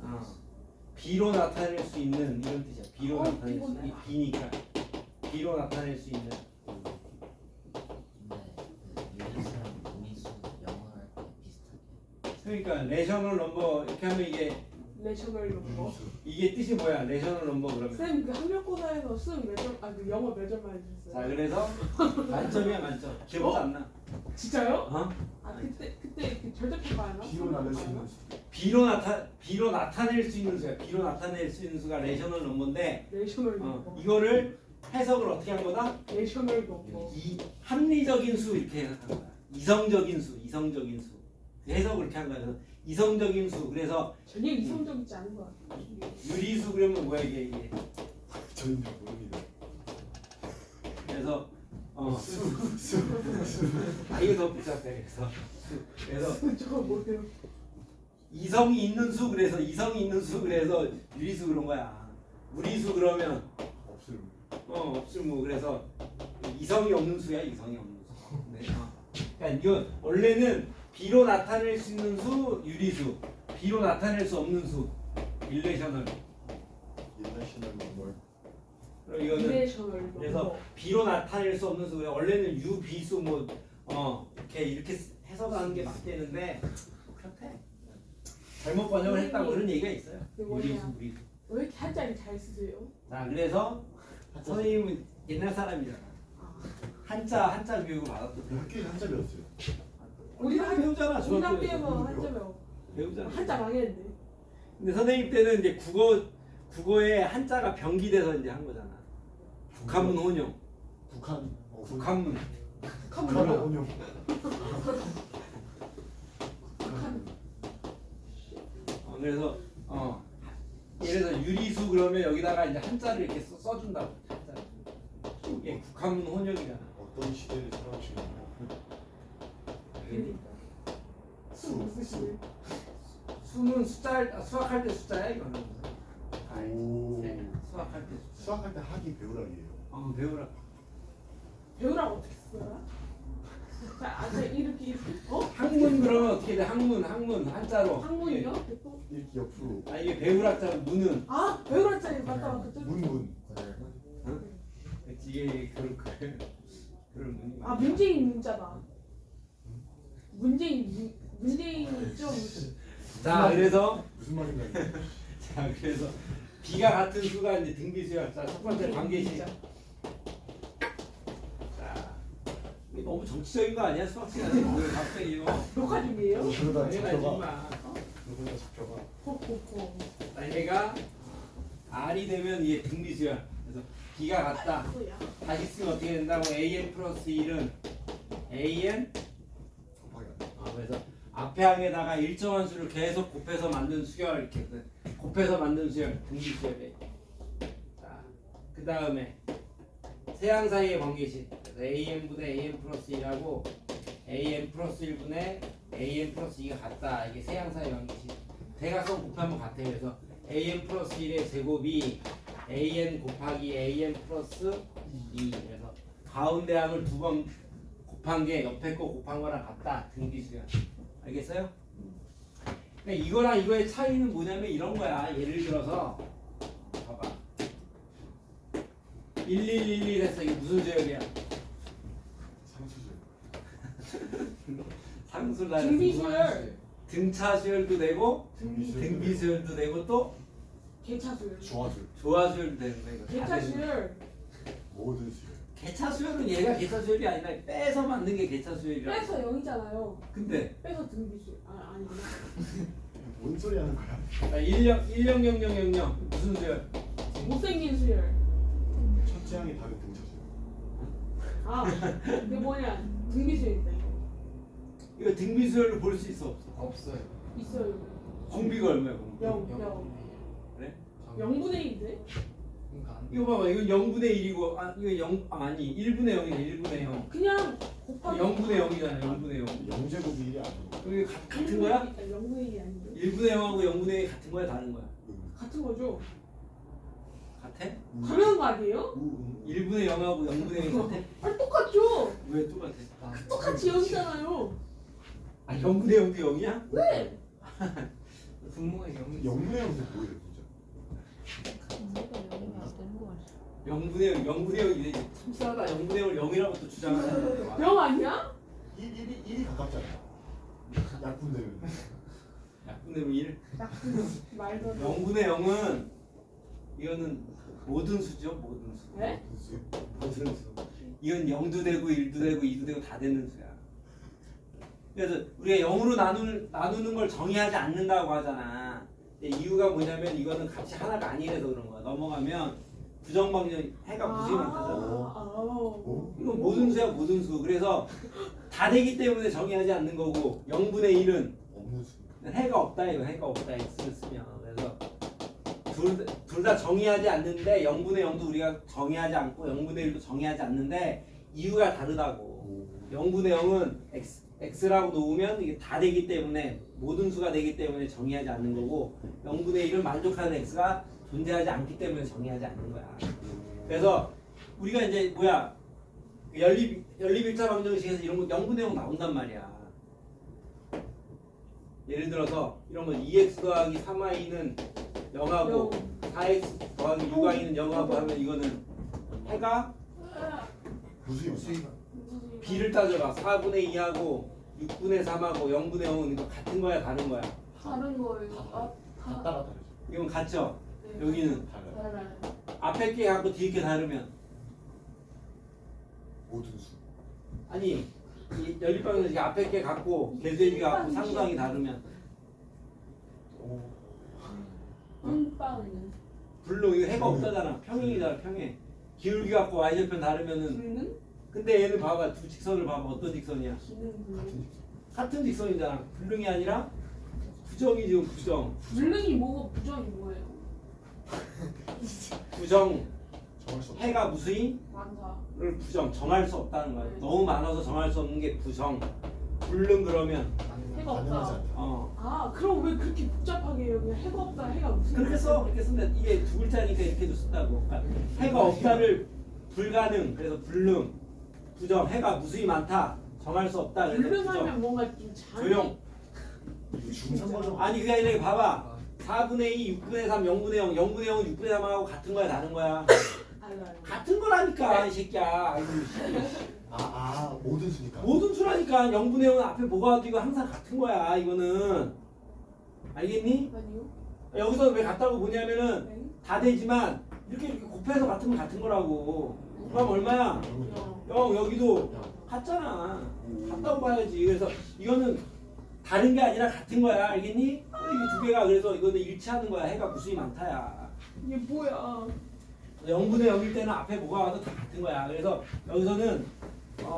B로 나타낼 수 있는 이런 뜻이야. B로 나타낼 수 있는 B니까 B로 나타낼 수 있는. 근데 그 유리수랑 무리수 영어를 그러니까 레셔널 넘버 이렇게 하면 레셔널 넘버. 이게 뜻이 뭐야? 레셔널 넘버 그러면. 쌤, 그 학력고사에서 수능 몇 점, 그 영어 몇 점만 해주셨어요? 자 그래서 만점이야 만점. 기억도 안 나. 진짜요? 어? 아, 그때 그 절대평가였나? 비로 나눌 수 있는 수. B로 나타낼 수 있는 수야. B로 나타낼 수 있는 수가 레셔널 넘버인데 레셔널 넘버. 이거를 해석을 어떻게 한 거다? 레셔널 넘버. 이 합리적인 수 이렇게 해석한 거야. 이성적인 수. 해석을 그렇게 한 거야. 그래서 이성적인 수. 그래서 전혀 이성적이지 않은 것 같아요. 유리수 그러면 뭐야 이게. 저는 잘 모릅니다. 그래서 수. 이거 더 복잡해. 그래서 저거 뭐예요? 이성이 있는 수 그래서 유리수 그런 거야. 무리수 그러면 없을. 없을 뭐 그래서 이성이 없는 수야. 이성이 없는 수. 네. 그러니까 이거 원래는 B로 나타낼 수 있는 수 유리수, B로 나타낼 수 없는 수 일레셔널. 일레셔널 넘버. 그럼 이거는 레셔널 넘버. 그래서 B로 나타낼 수 없는 수. 원래는 U, B수 뭐 이렇게 해석하는 게 맞대는데 그렇대. 잘못 번역을 했다고 그런 얘기가 있어요. 유리수, 무리수. 왜 이렇게 한자리 잘 쓰세요? 자 그래서 선생님은 옛날 사람이잖아. 한자 교육을 받았거든. 학교에 한자 배웠어요. 우리가 배우잖아. 우리 학교에서 중학교에서. 한자 배워. 배우잖아. 한자 망했는데. 근데 선생님 때는 이제 국어에 한자가 병기돼서 이제 한 거잖아. 북한문 혼용. 북한문. 북한 원용. 그래서 예를 들어 유리수 그러면 여기다가 이제 한자를 이렇게 써준다고. 한자를. 이게 북한문 혼용이잖아. 어떤 시대를 살아오시는 그러니까. 수 무슨 시? 수는 수학할 때 숫자야 이거는. 오. 수학할 때. 수학할 때 학이 배우락이에요. 배우라. 배우라고 어떻게 써요? 자, 이렇게 학문 그러면 어떻게 돼? 학문 한자로. 학문이요? 예. 또? 이렇게 옆으로. 이게 배우락자 문은. 아, 배우라짜리 맞다. 문문. 이게 그런 문이. 아, 문재인 문자다. 문재인이 좀 자 그래서 무슨 말인가? 자 그래서 B가 같은 수가 이제 등비수야. 자 첫 번째 관계식. 자 이게 너무 정치적인 거 아니야 수학 시간에 왜 갑자기 이거. 녹화 중이에요? 그러다 당연하지 잡혀가. 마. 그러다 잡혀가. 호호호. 자, 얘가 R이 되면 이게 등비수야. 그래서 B가 같다. 뭐야? 다시 쓰면 어떻게 된다고? AN 플러스 1은 AN 곱하기 안 돼. 그래서 앞에 항에다가 일정한 수를 계속 곱해서 만든 수열 이렇게 곱해서 만든 수열 등비수열에. 자, 그 다음에 세항 사이의 관계식. 그래서 AN분의 AN 플러스 1하고 AN 플러스 1분의 AN 플러스 2가 같다. 이게 세항 사이의 관계식. 대각선 곱하면 같아. 그래서 AN 플러스 1의 제곱이 AN 곱하기 AN 플러스 2. 그래서 가운데 항을 두 번 곱한 게 옆에 거 곱한 거랑 같다. 등비수열. 알겠어요? 그러니까 이거랑 이거의 차이는 뭐냐면 이런 거야. 예를 들어서 봐봐. 1111 했어. 이게 무슨 수열이야? 상수죠. 상수다. 등비수열. 등차 수열도 되고 등비수열. 등비수열도 되고 또 개차수열. 조화술. 조화수열도 되는 거야. 이거 다 되는 거야. 개차수열. 모든 수열. 개차수열은 얘가 개차수열이 아니라 빼서 만든 게 개차수열이라. 빼서 0이잖아요. 근데 빼서 등비수열. 아니구나. 뭔 소리 하는 거야? 100000 무슨 수열? 못생긴 수열. 첫째 항이 다른 등차수열. 아, 그게 뭐냐? 등비수열이다 이거. 이거 등비수열로 볼 수 있어 없어? 없어요. 있어요. 공비가 얼마야 공비? 0. 그래? 0분의 1인데? 그러니까 안 이거 봐봐. 이거 0분의 1이고 이거 0 아니 1분의 0이네. 1분의 0. 그냥 곱하기 0분의 0이잖아. 0분의 0. 영제곱이 1이 아니고. 이게 같은 거야? 0분의 1이 아닌데? 1분의 0하고 0분의 1이 같은 거야 다른 거야? 같은 거죠? 같아? 당연한 거 아니에요? 1분의 0하고 0분의 1이 같아? 아니 똑같죠? 왜 똑같아? 똑같이 0이잖아요. 아 0분의 0도 0이야? 네. 분모가 0이 영문의 영도 뭐예요 진짜? 뭔가 영이 안 되는 거 같아. 0분의 0 이제 참싸다. 0분의 0을 0이라고 또 주장하잖아. 0 아니야? 1이 가깝잖아. 약분되면. 0분의 1. 말도 안 돼. 0분의 0은 이거는 모든 수죠. 모든 수. 네? 모든 수. 이건 0도 되고 1도 되고 2도 되고 다 되는 수야. 그래서 우리가 0으로 나누는 걸 정의하지 않는다고 하잖아. 근데 이유가 뭐냐면 이거는 값이 하나가 아니라서 그런 거야. 넘어가면 부정방정 해가 무수히 많다잖아. 오? 이건 모든 수야 모든 수. 그래서 다 되기 때문에 정의하지 않는 거고 0분의 1은 없는 수. 해가 없다 이거 해가 없다 x를 쓰면 그래서 둘 다 정의하지 않는데 0분의 0도 우리가 정의하지 않고 0분의 1도 정의하지 않는데 이유가 다르다고. 오. 0분의 0은 x라고 놓으면 이게 다 되기 때문에 모든 수가 되기 때문에 정의하지 않는 거고 0분의 1은 만족하는 x가 존재하지 않기 때문에 정의하지 않는 거야. 그래서 우리가 이제 뭐야 연립일차 방정식에서 이런 거 0분의 0 나온단 말이야. 예를 들어서 이런 건 2x 더하기 3y는 0하고 4x 더하기 6y는 0하고 하면 이거는 해가 무수히 b를 따져봐. 4분의 2하고 6분의 3하고 0분의 0은 이거 같은 거야 다른 거야? 다른 거예요. 다 따라 다르죠. 이건 같죠? 네. 여기는 달라요. 달라요. 앞에 게 갖고 뒤에 게 다르면 모든 수. 아니 이 연립방정식 앞에 게 갖고 계수해지가 갖고 상수항이 다르면 오. 빵빵은 불로 이거 해가 없다잖아. 평행이잖아 평행. 기울기 갖고 y절편 다르면은 불는 근데 얘는 봐봐 두 직선을 봐봐 어떤 직선이야? 기는 불. 같은 집. 같은 직선이잖아. 불능이 아니라 부정이 지금 부정. 불능이 뭐고 부정이 뭐예요? 부정 정할 수 없다. 해가 무수히 많다. 를 부정 정할 수 없다는 거야. 너무 많아서 정할 수 없는 게 부정. 불능 그러면 해가 가능하지 없다. 않다. 아 그럼 왜 그렇게 복잡하게 해요? 그냥 해가 없다. 해가 무슨 그렇게 써 그렇게 쓴다. 이게 두 글자니까 이렇게도 쓴다고. 그러니까 해가 없다를 불가능 그래서 불능 부정 해가 무수히 많다 정할 수 없다 그래서 부정 불능하면 뭔가 좀 장애. 조용. 이거 중상 버전. 아니 그게 아니라 이거 봐봐. 4분의 2, 6분의 3, 0분의 0, 0분의 0은 6분의 3하고 같은 거야 다른 거야? 달라요. 같은 거라니까 이 새끼야. 아이고, 모든 수니까. 모든 수라니까 0분의 0은 앞에 뭐가 와도 이거 항상 같은 거야 이거는. 알겠니? 아니요. 여기서 왜 같다고 보냐면은 네. 다 되지만 이렇게 곱해서 같으면 같은 거라고. 그럼 얼마야? 0 여기도 같잖아. 같다고 봐야지. 그래서 이거는 다른 게 아니라 같은 거야. 알겠니? 이게 두 개가 그래서 이거는 일치하는 거야. 해가 무수히 많다야. 이게 뭐야? 0분의 0일 때는 앞에 뭐가 와도 다 같은 거야. 그래서 여기서는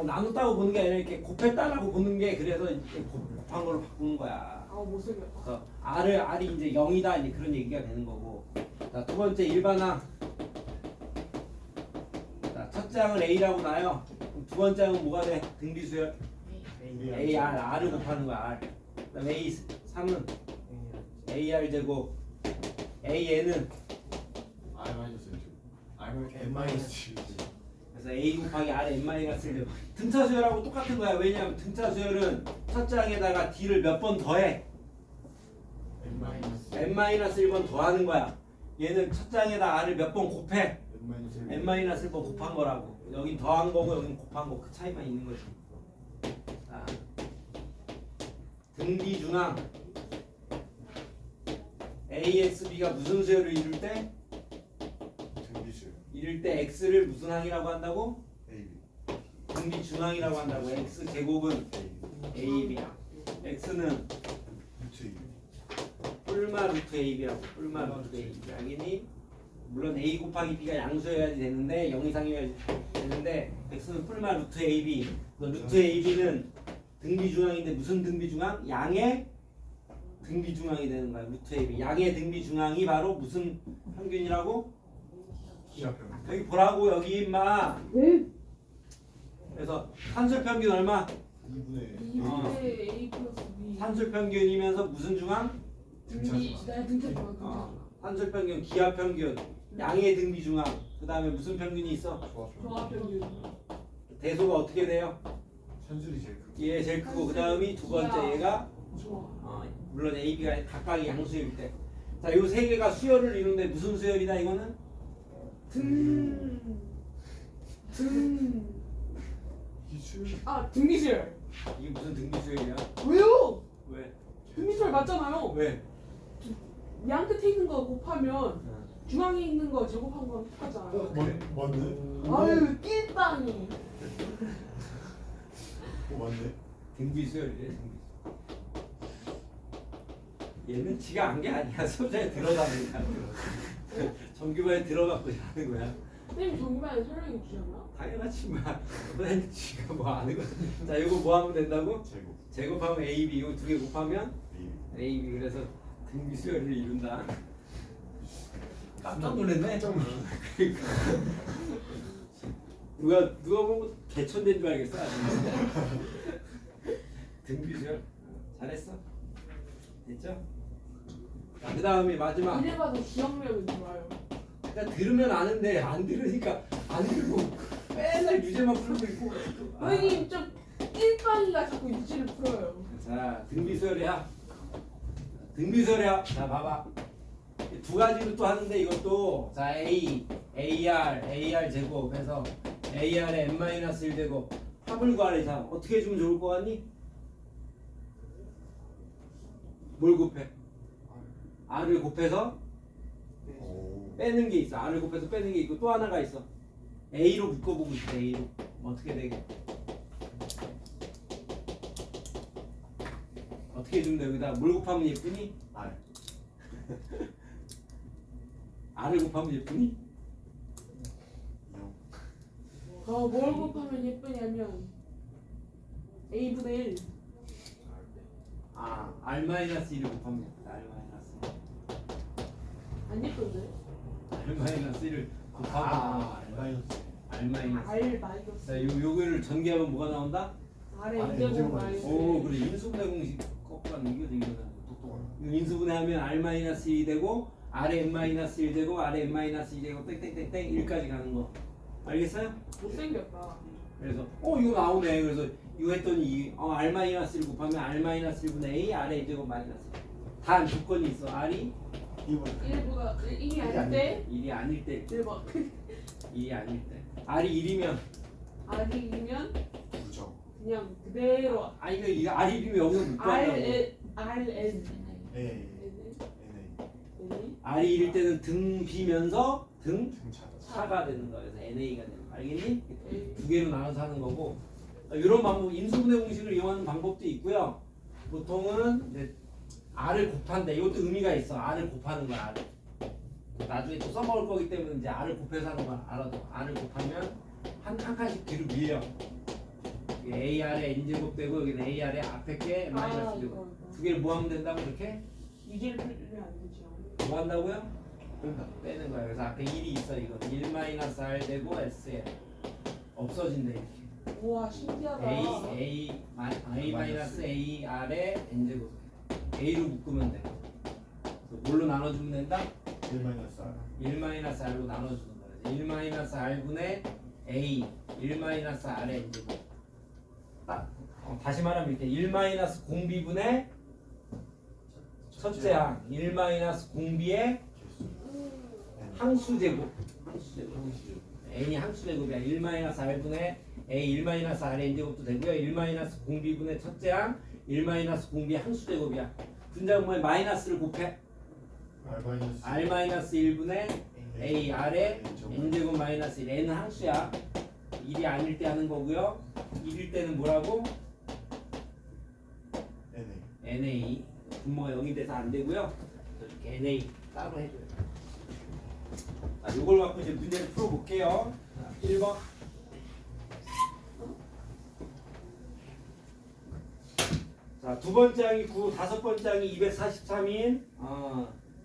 나눴다고 보는 게 아니라 이렇게 곱했다라고 보는 게 그래서 이렇게 곱한 걸로 바꾸는 거야. 아 못생겼다. 그래서 R이 이제 0이다 이제 그런 얘기가 되는 거고. 자, 두 번째 일반항. 자, 첫째 항은 A라고 나요. 그럼 두 번째 항은 뭐가 돼? 등비수열. AR, R을 곱하는 거야. R. 그다음 A3은 AR 제곱. AN은 R 마이너스 1. R N 마이너스 1. 그래서 A 곱하기 R N-1 등차 수열하고 똑같은 거야. 왜냐하면 등차 수열은 첫째 항에다가 D를 몇 번 더해. N 마이너스 N-1번 더하는 거야. 얘는 첫째 항에다 R을 몇 번 곱해. N 마이너스 1. N-1번 곱한 거라고. 여긴 더한 거고 여긴 곱한 거. 그 차이만 있는 거지. 자, 등비중항 AXB가 무슨 수열을 이룰 때? 등비수. 이룰 때 X를 무슨 항이라고 한다고? A. 등비중항이라고 한다고. X 제곱은 AB야. X는 루트 2. 뿔마 루트 AB라고. 뿔마 루트 AB. 알겠니? 물론 A 곱하기 B가 양수여야지 되는데 0 이상이어야지 되는데 X는 뿔마 루트 AB. 루트 AB는 등비중항인데 무슨 등비중항? 양의 등비중항이 되는 거야. 루트 AB. 양의 등비중항이 바로 무슨 평균이라고? 기하평. 여기 보라고 여기 임마. 네. 그래서 산술평균 얼마? 2분의 2분의 A 플러스 B. 산술평균이면서 무슨 중항? 등비. 나 등차 좋아. 등차 어, 좋아. 산술평균, 기하평균, 양의 등비중항. 그 다음에 무슨 평균이 있어? 조합평. 조합평균. 대소가 어떻게 돼요? 산술이 제일 크고. 얘 제일 크고 그 다음이 두 번째 얘가 좋아. 물론 AB가 각각이 양수일 때. 자, 요 세 개가 수열을 이루는데 무슨 수열이다 이거는? 등. 기출. 아 등비수열. 이게 무슨 등비수열이야? 왜요? 왜? 등비수열 맞잖아요. 왜? 양 끝에 있는 거 곱하면 중앙에 있는 거 제곱한 거랑 똑같잖아요. 맞네. 아유 낄빵이. 맞네. 등비수열이래 등비수열. 얘는 지가 안 게 아니야. 수업장에 들어가는 거야. 정규반에 들어가고 하는 거야. 선생님 정규반에 설명해 주셨나? 당연하지 마. 선생님 지가 뭐 아는 거야. 자 이거 뭐 하면 된다고? 제곱. 제곱하면 A, B 이거 두 개 곱하면 A. A, B 그래서 등비수열을 이룬다. 깜짝 놀랐네. 그러니까 누가 보면 개천된 줄 알겠어. 아주. 등비수열 잘했어. 됐죠? 자, 그 다음에 마지막. 이래봐도 기억력은 좋아요. 그러니까 들으면 아는데 안 들으니까 안 들고 맨날 유제만 풀고 있고. 선생님 좀 낄빵이가 자꾸 유지를 풀어요. 자 등비수열이야. 등비수열이야. 자 봐봐. 두 가지로 또 하는데 이것도 자 A, AR 제곱해서 AR의 n-1 제곱 합을 구하래. 자 어떻게 해주면 좋을 것 같니? 뭘 곱해? R을 곱해서 오. 빼는 게 있어. R을 곱해서 빼는 게 있고 또 하나가 있어. A로 묶어보고 있어. A로 어떻게 되게? 어떻게 해주면 돼? 여기다 뭘 곱하면 예쁘니? R. R을 곱하면 예쁘니? 뭘 곱하면 예쁘냐면 A분의 1. 아 R-1을 곱하면 예쁘다. 안 예쁜데? R-1을 곱하면 마이너스. R-. R 마이너스. 자 요거를 전개하면 뭐가 나온다? R의 R의 인제곱 인제곱 마이너스. 오 그래 인수분해 공식 거꾸로 이거 똑똑하네. 이거 인수분해하면 R-1이 되고 R의 n-1 되고 R의 n-2 되고 땡땡땡땡 1까지 가는 거 알겠어요? 못생겼다. 그래서 이거 나오네. 그래서 이거 했더니 R-1을 곱하면 R-1분의 A R의 n제곱 마이너스 단 조건이 있어. R이 1보다 1이 아닐 때 1이 아닐 때 1번. 1이 아닐 때 R이 1이면 R이 1이면 부정. 그냥 그대로 아니 이거 R이 1이면 여기서 못 구한다고. RN A. N NA. R이 1일 때는 등 비면서 등 등차다. 차가 되는 거예요. 그래서 NA가 되는 거 알겠니? N 두 개로 나눠서 하는 거고 이런 방법 인수분해 공식을 이용하는 방법도 있고요. 보통은 이제 R을 곱한다. 이것도 의미가 있어. R을 곱하는 거야. R을. 나중에 또 써먹을 거기 때문에 이제 R을 곱해서 하는 거야. 알아도 R을 곱하면 한 칸씩 뒤로 밀려. AR의 n제곱 되고 여기는 AR의 앞에 게 마이너스 되고 두 개를 뭐 하면 된다고 이렇게? 유지를 풀면 안 되죠. 뭐 한다고요? 뺀다. 빼는 거야. 그래서 앞에 1이 있어. 이거 1-R 되고 S에 없어진다 이렇게. 우와 신기하다. A 마이너스 A R의 n제곱 A로 묶으면 돼. 그래서 뭘로 나눠주면 된다? 1 마이너스 R. 1 마이너스 R로 나눠주는 거야. 1 마이너스 R분의 A 1 마이너스 R의 n제곱. 딱 다시 말하면 이렇게 1 마이너스 공비분의 첫째 항 1 마이너스 공비의 항수제곱. n이 항수제곱이야. 1 마이너스 R분의 A 1 마이너스 R의 n제곱도 되고요. 1 마이너스 공비분의 첫째 항 1 마이너스 공비의 항수제곱이야. 분자분모에 마이너스를 곱해. R 마이너스. R 마이너스 1분의 A R의 n제곱 마이너스 1. n은 항수야. 1이 아닐 때 하는 거고요. 1일 때는 뭐라고? NA. NA. 분모가 0이 돼서 안 되고요. 이렇게 NA 따로 해줘요. 자, 요걸 갖고 이제 문제를 풀어볼게요. 자, 1번. 자, 두 번째 항이 9, 다섯 번째 항이 243인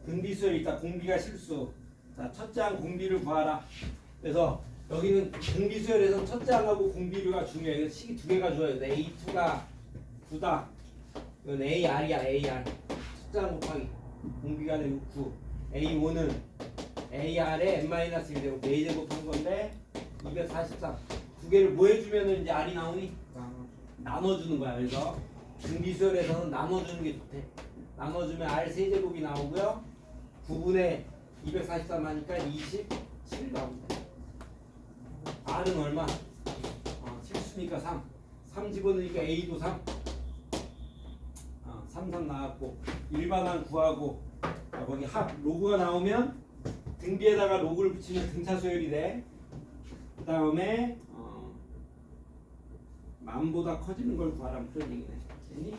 등비수열 있다. 공비가 실수. 자, 첫째 항 공비를 구하라. 그래서 여기는 등비수열에서 첫째 항하고 공비류가 중요해. 그래서 식이 두 개가 좋아요. A2가 9다. 이건 AR이야. AR. 첫째 항 곱하기 공비가 되고 9. A5는 AR에 n-1 되고 4제곱 한 건데 243. 두 개를 뭐 해주면 이제 R이 나오니? 나눠주는 거야. 그래서 등비수열에서는 나눠주는 게 좋대. 나눠주면 R 세제곱이 나오고요. 9분의 243 하니까 27 나온다. R은 얼마? 실수니까 3. 3 집어넣으니까 A도 3. 33 나왔고 일반항 구하고 거기 로그가 나오면 등비에다가 로그를 붙이면 등차 수열이 돼. 그 다음에 만보다 커지는 걸 구하라 그런 얘기네. 됐니?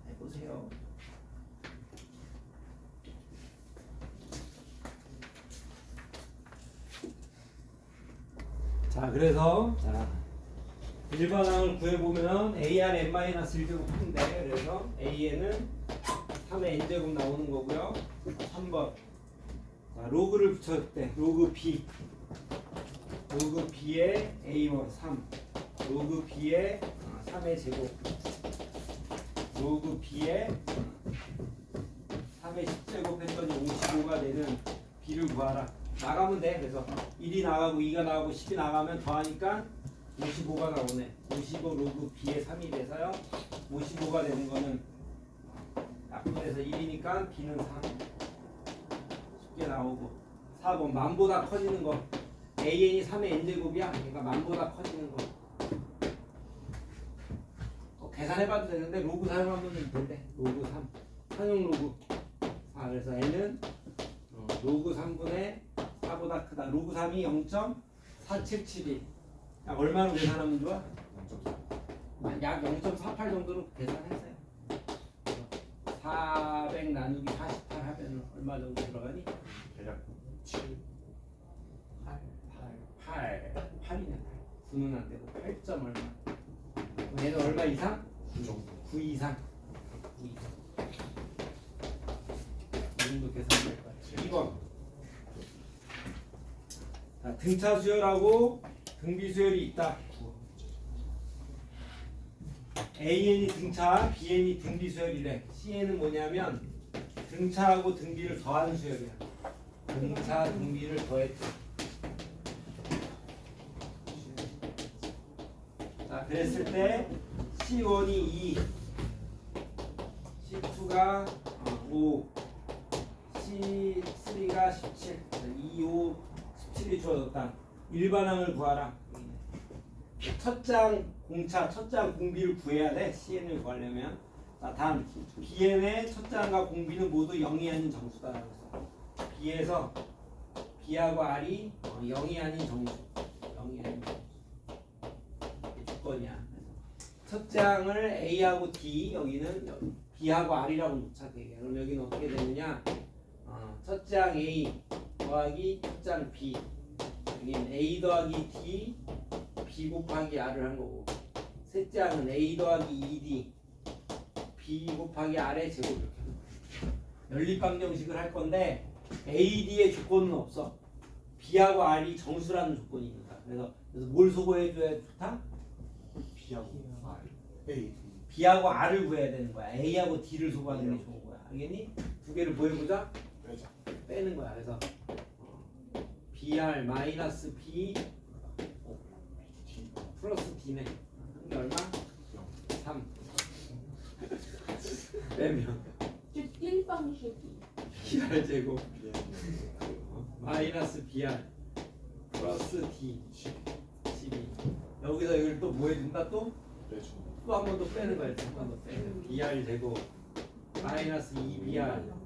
해보세요. 자, 그래서 일반항을 구해보면 AR n-1제곱 인데 그래서 AN은 3의 n제곱 나오는 거고요. 3번 자, 로그를 붙였을 때 로그 B 로그 B의 A1 3 로그 B의 3의 제곱 로그 B의 3의 10제곱 했더니 55가 되는 B를 구하라. 나가면 돼. 그래서 1이 나가고 2가 나가고 10이 나가면 더하니까 55가 나오네. 55 로그 B의 3이 돼서요. 55가 되는 거는 약분해서 1이니까 B는 3 쉽게 나오고 4번 만보다 커지는 거 AN이 3의 n제곱이야. 그러니까 만보다 커지는 거 계산해봐도 되는데 로그 사용하면 된대. 로그 3 상용 로그 4 그래서 n은 로그 3분의 4보다 크다. 로그 3이 0.4772 약 얼마로 계산하면 좋아? 약 0.48 정도로 계산했어요. 400 나누기 48 하면 얼마 정도 들어가니? 대략 7 8이네. 9는 안 되고 8점 얼마. 얘는 얼마 이상? 9 정도 9 이상. 9 이상. 이 정도 계산될 거야. 2번. 자, 등차 수열하고 등비 수열이 있다. AN이 등차, BN이 등비 수열이래. CN은 뭐냐면 등차하고 등비를 더하는 수열이야. 등차, 등비를 더했대. 자, 그랬을 때 C1이 2, C2가 5, C3가 17, 2, 5, 17이 주어졌다. 일반항을 구하라. 첫장 공차, 첫장 공비를 구해야 돼. CN을 구하려면. 자, 단 BN의 첫장과 공비는 모두 0이 아닌 정수다. 그래서 B에서 B하고 R이 0이 아닌 정수. 0이 아닌 정수. 이게 조건이야. 첫 장을 A하고 D, 여기는 B하고 R이라고 놓자 되게. 그럼 여기는 어떻게 되느냐? 첫 장 A 더하기 첫 장 B. 여기는 A 더하기 D, B 곱하기 R을 한 거고. 셋 장은 A 더하기 2D, B 곱하기 R의 제곱 이렇게 하는 거야. 연립방정식을 할 건데 AD의 조건은 없어. B하고 R이 정수라는 조건이 있다. 그래서 뭘 소거해줘야 좋다? B하고 R A B하고 R을 구해야 되는 거야. A하고 D를 소거하는 게 좋은 거야. 알겠니? 두 개를 뭐 해보자? 빼자 빼는 거야. 그래서 BR 마이너스 B D 플러스 D네. 한 게 얼마? 3. 빼면 즉 일방식이 BR 제곱 B 마이너스 BR 플러스 D 12. 여기서 이걸 또 뭐 해준다? 또 한 번 더 빼는 거야. 한 번 더 빼는. BR 제곱 마이너스 2BR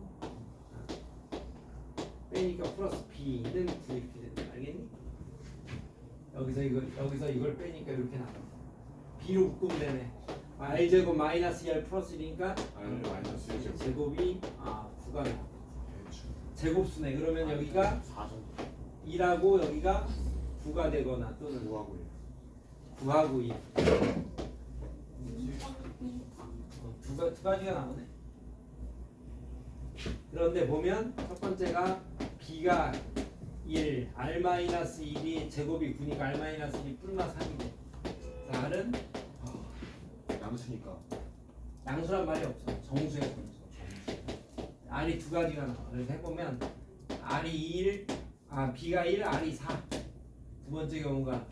빼니까 플러스 B는 9 이렇게 된다. 알겠니? 여기서 이걸 빼니까 이렇게 나와. B로 묶으면 되네. R 제곱 마이너스 2R 플러스 1이니까 R 마이너스 1 제곱 제곱이 9가 나와. 대충 제곱수네. 그러면 여기가 4 정도 2라고 여기가 9가 되거나 또는 5하고 9하고 2. 두 가지가 나오네. 그런데 보면 첫 번째가 B가 1, R-1이 제곱이 9니까 R-1이 뿔마 3이네. 자, R은 양수니까 양수란 말이 없어. 정수야, 정수. R이 두 가지가 나와. 그래서 해보면 R이 1, B가 1, R이 4. 두 번째 경우가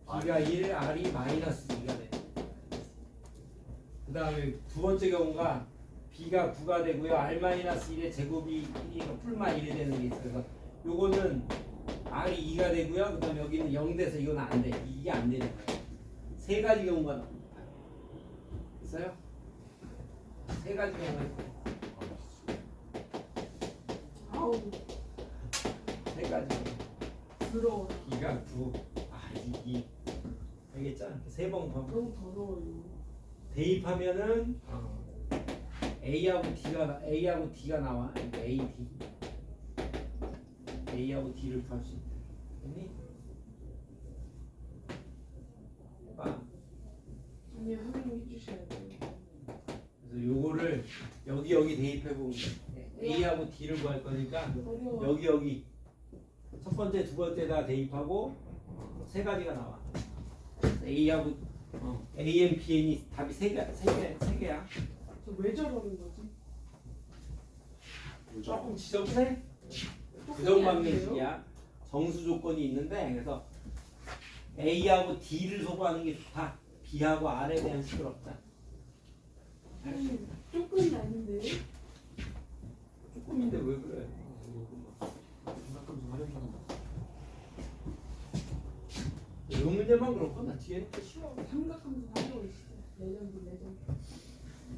B가 1, R이 마이너스 2가 돼. 그 다음에 두 번째 경우가 B가 9가 되고요. R-1의 제곱이 1이니까 뿔마 1이 되는 게 있어요. 그래서 요거는 R이 2가 되고요. 그 다음에 여기는 0 돼서 이건 안 돼. 이게 안 되는 거예요. 세 가지 경우가 나옵니다. 있어요? 세 가지 방법이 아우 세 가지. 더러워. B가 9. 이 알겠죠? 세 번 반복. 너무 더러워요. 대입하면은 A하고 D가 나와. 그러니까 A, D. A하고 D를 구할 수 있다. 됐니? 해봐. 아니 선생님 해주셔야 돼요. 그래서 요거를 여기 대입해 보면 A하고 D를 구할 거니까 어려워. 여기 첫 번째, 두 번째다 대입하고 세 가지가 나와. A하고 A, M, B, N이 답이 세 개야. 저 왜 저러는 거지? 조금 지저분해? 조금이 부정 아니에요? 방정식이야. 정수 조건이 있는데 그래서 A하고 D를 소구하는 게 좋다. B하고 R에 대한 시끄럽다. 아니 조금이 아닌데. 조금인데 왜 그래? 생각하면서 하려고 하는 거. 이 문제만 그렇구나. 뒤에는 또 쉬워. 생각하면서 하려고 있어. 레전드.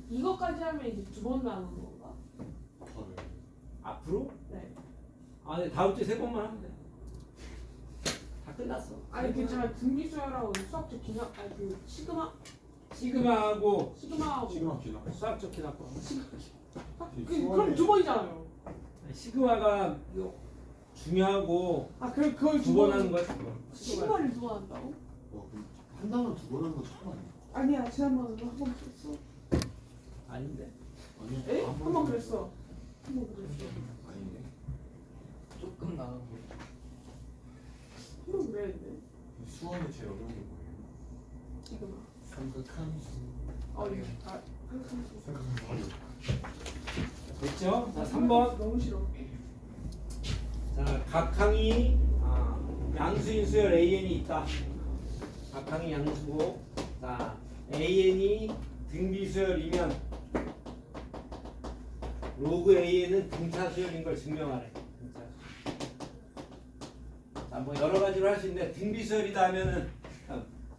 이거까지 하면 이제 두 번 나오는 건가? 헐. 앞으로? 네. 네, 다음 주에 세 번만 하면 돼. 다 끝났어. 아니 괜찮아. 등비수열하고 수학적 기나 아니 그 시그마하고 시그마하고 지금 합시다. 수학적 기납법. 그럼 두 번이잖아요. 시그마가 중요하고 그걸 두 번 하는 거야. 시그마를 두 번 한다고? 한 단어 두 번 하는 거 처음 아니야? 아니야 지난번에 한 번 그랬어. 아닌데? 아니야. 에? 한 번 그랬어. 한 번 그랬어. 아닌데. 조금 나가고 한 번 그랬는데. 수원에 제일 어려운 게 뭐예요? 시그마. 삼각함수. 이거 다 한칸 생각하면 어려워. 됐죠? 자, 3번. 너무 싫어. 자, 각항이 양수인 수열 AN이 있다. 각항이 양수고, 자, AN이 등비수열이면 로그 AN은 등차수열인 걸 증명하래. 자, 뭐 여러 가지로 할 수 있는데 등비수열이다 하면은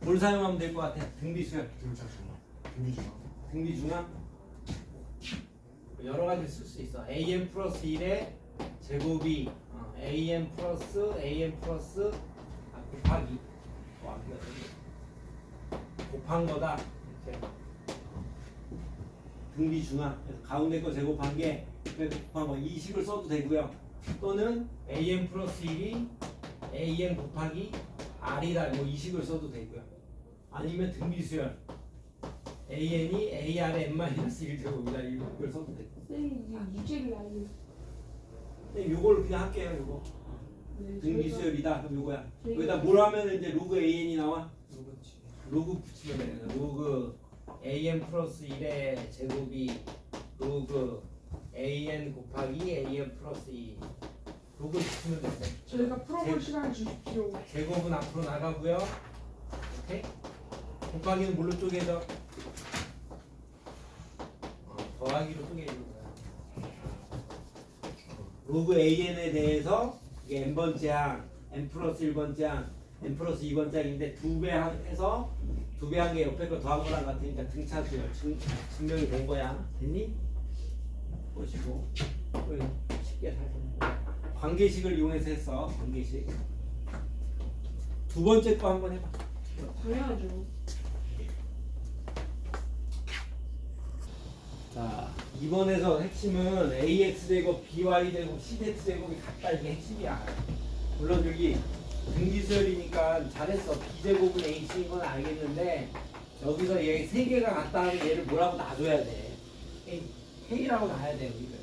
뭘 사용하면 될 것 같아? 등비수열. 등차 중앙. 등비중앙. 등비중앙. 여러 가지 쓸 수 있어. AM 플러스 1의 제곱이 AM 플러스 곱하기 곱한 거다. 이렇게. 등비중앙. 그래서 가운데 거 제곱한 게 곱한 거 이 식을 써도 되고요. 또는 AM 플러스 1이 AM 곱하기 R이다. 뭐 이 식을 써도 되고요. 아니면 등비수열. AN이 AR의 n-1제곱이다. 이걸 써도 돼. 쌤이 유제를 알려. 근데 요걸 그냥 할게요. 요거 네, 등비수열이다. 그럼 요거야. 저희가- 여기다 뭘 하면 이제 로그 AN이 나와? 그렇지. 로그 붙이면 돼. 로그 AN 플러스 1의 제곱이 로그 AN 곱하기 AN 플러스 2 로그 붙이면 돼. 저희가 풀어볼 시간을 주십시오. 제곱은 앞으로 나가고요. 오케이? 곱하기는 뭘로 쪼개져? 더하기로 쪼개지는 거야. 로그 AN에 대해서 이게 n번째 항, n 플러스 1번째 항, n 플러스 2번째 항인데 두 배 해서 두 배 한 게 옆에 거 더한 거랑 같으니까 등차수열 증명이 된 거야. 됐니? 보시고 쉽게 살펴. 관계식을 이용해서 했어. 관계식. 두 번째 거 한번 해봐. 당연하죠. 자, 이번에서 핵심은 AX제곱, BY제곱, CZ제곱이 같다. 이게 핵심이야. 물론 여기 등기수열이니까 잘했어. B제곱은 H인 건 알겠는데 여기서 얘 세 개가 같다 하면 얘를 뭐라고 놔줘야 돼. K라고 놔야 돼. 여기를.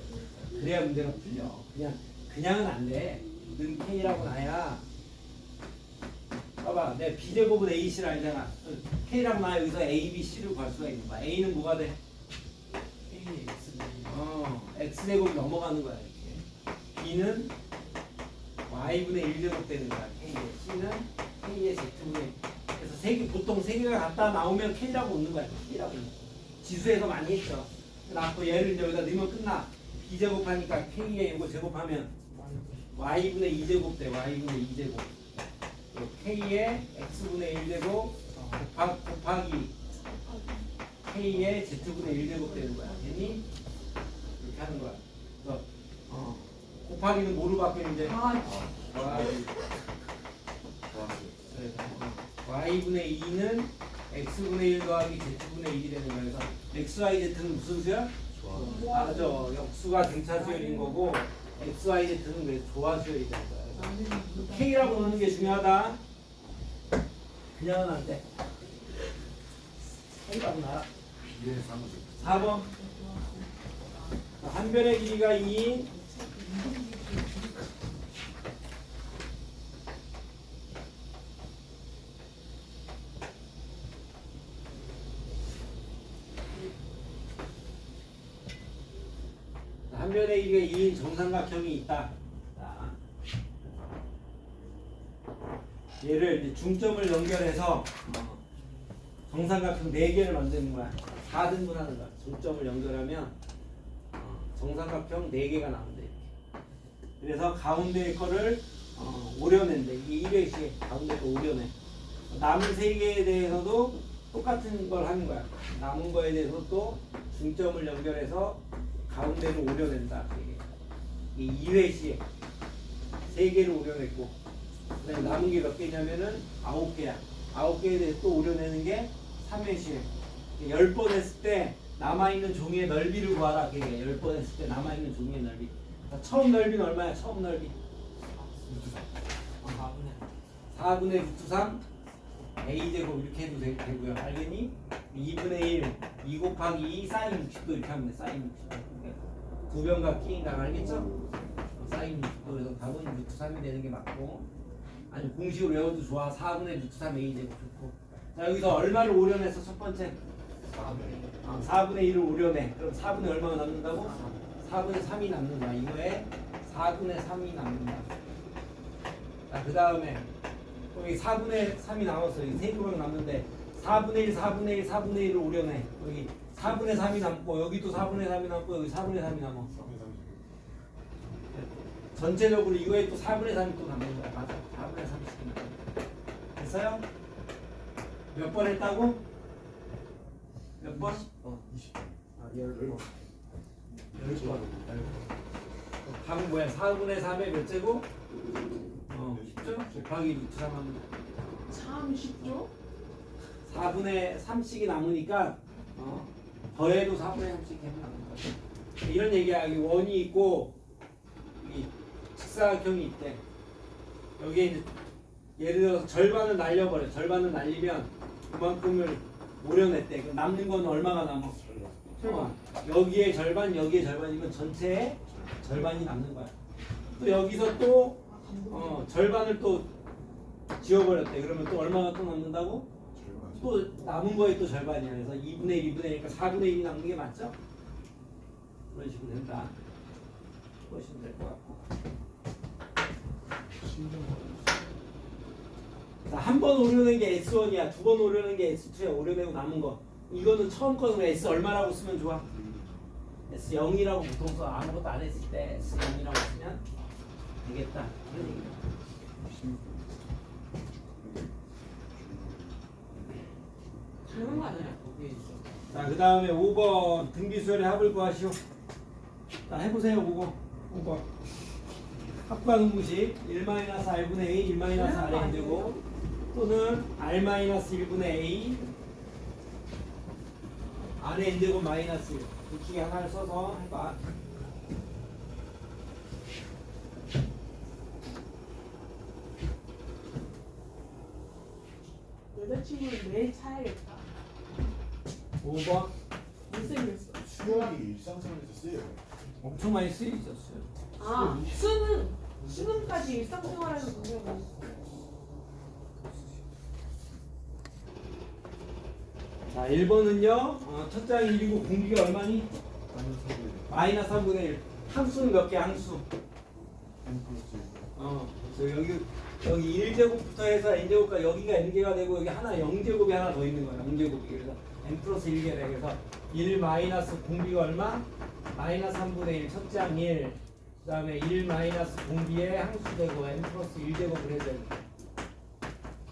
그래야 문제가 풀려. 그냥은 안 돼. 는 K라고 놔야. 봐봐, 내 B제곱은 AC를 알잖아. K라고 놔야 여기서 A, B, C를 구할 수가 있는 거야. A는 뭐가 돼? X제곱이 넘어가는 거야. 이렇게. B는 Y분의 1제곱 되는 거야. K의. C는 K의 Z분의. 그래서 보통 세 개가 같다 나오면 K라고 넣는 거야. K라고 넣는 거야. 지수에서 많이 했죠. 나고 얘를 이제 여기다 넣으면 끝나. B제곱 하니까 K에 이거 제곱하면 Y분의 2제곱 돼. Y분의 2제곱. K에 X분의 1제곱 곱하기 K의 Z분의 1제곱 되는 거야. 됐니? 이렇게 하는 거야. 그래서 곱하기는 뭐로 바뀌면 이제 Y분의 2는 X분의 1 더하기 Z분의 1이 되는 거야. 그래서 X, Y, Z는 무슨 수야? 맞아. 역수가 등차 수열인 거고 X, Y, Z는 왜 조화 수열이 되는 거야. 그래서 K라고 넣는 게 중요하다. 그냥은 안 돼. K라고 놔라. 4번. 한 변의 길이가 2인 한 변의 길이가 2인 정삼각형이 있다. 자, 얘를 이제 중점을 연결해서 정삼각형 4개를 만드는 거야. 4등분 하는 거야. 중점을 연결하면 정삼각형 4개가 나온대. 그래서 가운데 거를 오려낸대. 이게 1회씩 가운데 거 오려내. 남은 3개에 대해서도 똑같은 걸 하는 거야. 남은 거에 대해서 또 중점을 연결해서 가운데를 오려낸다. 이게 2회씩 3개를 오려냈고, 그다음에 남은 게 몇 개냐면은 9개야. 9개에 대해서 또 오려내는 게 3회씩. 10번 했을 때 남아있는 종이의 넓이를 구하라. 그게 10번 했을 때 남아있는 종이의 넓이. 처음 넓이는 얼마야? 처음 넓이 4분의 루트 3 A제곱 이렇게 해도 되고요. 알겠니? 2분의 1 2 곱하기 2 사인 60도 이렇게 하면 돼. 사인 60도. 두 변과 끼인다. 알겠죠? 사인 60도. 그래서 답은 루트 3이 되는 게 맞고, 아니 공식을 외워도 좋아. 4분의 루트 3 A제곱 좋고. 자, 여기서 얼마를 오려내서 첫 번째 4분의 1을 오려내. 그럼 4분의 얼마가 남는다고? 4분의 3이 남는 거야. 이거에 4분의 3이 남는다. 자, 그 다음에 여기 4분의 3이 남았어. 여기 3조각 남는데 4분의 1, 4분의 1, 4분의 1을 오려내. 여기 4분의 3이 남고, 여기도 4분의 3이 남고, 여기 4분의 3이 남았어. 전체적으로 이거에 또 4분의 3이 또 남는 거야. 맞아. 4분의 3씩 남는 거야. 됐어요? 몇 번 했다고? 몇 번? 20번. 아, 10번. 10번. 답은 뭐야? 4분의 3의 몇 제곱? 10죠? 곱하기 루트 3 하면 참 쉽죠? 4분의 3씩이 남으니까 더해도 4분의 3씩 해도 남는 거야. 이런 얘기야. 여기 원이 있고 이 직사각형이 있대. 여기에 이제 예를 들어서 절반을 날려버려. 절반을 날리면 그만큼을 오려냈대. 그럼 남는 건 얼마가 남아? 절반. 여기에 절반, 여기에 절반이면 전체의 절반이 남는 거야. 또 여기서 또 절반을 또 지워버렸대. 그러면 또 얼마가 또 남는다고? 또 남은 거에 또 절반이야. 그래서 2분의 1, 2분의 1이니까 4분의 1이 남는 게 맞죠? 그런 식으로 된다. 보시면 될 것 같고. 자, 한 번 오려낸 게 S1이야. 두 번 오려낸 게 S2야. 오려내고 남은 거. 이거는 처음 거는 S 얼마라고 쓰면 좋아? S0이라고 보통 써. 아무것도 안 했을 때 S0이라고 쓰면 되겠다. 그런 얘기야. 당연한 거 아니에요? 자, 그 다음에 5번 등비수열의 합을 구하시오. 자, 해보세요. 5번 합과 공식 1-r분의 a 1-r의 되고, 또는 r-1분의 a r의 n제곱 마이너스 이렇게 하나를 써서 해봐. 여자친구를 매일 차야겠다. 5번 못생겼어. 수열이 일상생활에서 쓰여요. 엄청 많이 쓰이죠. 아, 수능까지 일상생활에서 보내고. 자, 1번은요. 첫 장이 1이고 공기가 얼마니? 마이너스 3분의 1. 항수는 몇 개? 항수. 그래서 여기 1제곱부터 해서 n제곱까지 여기가 n개가 되고, 여기 하나 0제곱이 하나 더 있는 거야. 0제곱이. 그래서 n 플러스 1개 돼. 그래서 1 마이너스 공비가 얼마? 마이너스 3분의 1. 첫 장 1. 그 다음에 1 마이너스 공비에 항수제곱 n 플러스 1제곱을 해야 돼.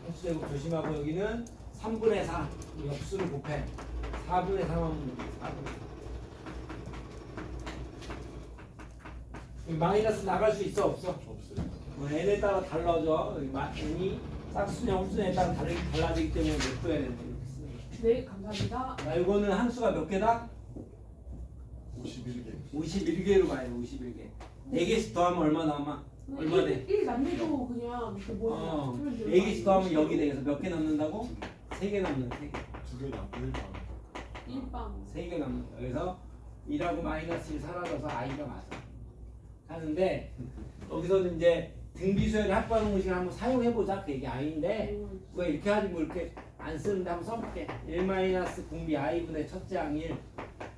항수제곱 조심하고, 여기는 3분의 4 역수를 곱해. 4분의 3 하면 돼. 4분의 3. 마이너스 나갈 수 있어 없어? 없어요. n에 따라 달라져. n이 짝수냐 홀수냐에 따라 달라지기 때문에 몇 도야 되는데 이렇게 쓰는 거야. 네, 감사합니다. 자, 이거는 함수가 몇 개다? 51개. 51개로 가야 돼. 51개. 4개씩 더하면 얼마 남아? 얼마 돼? 1 남겨도 그냥 그 뭐야? 어, 4개씩 더하면 여기 되겠어. 몇 개 남는다고? 3개 남는 3개. 2개 남고 1방. 1빵. 3개 남는다. 그래서 2라고 마이너스 1 사라져서 i가 맞아. 하는데 여기서는 이제 등비수열의 합방 공식을 한번 사용해보자. 그 얘기 i인데 왜 이렇게 하지 뭐 이렇게 안 쓰는데 한번 써볼게. 1 마이너스 공비 i분의 첫째 항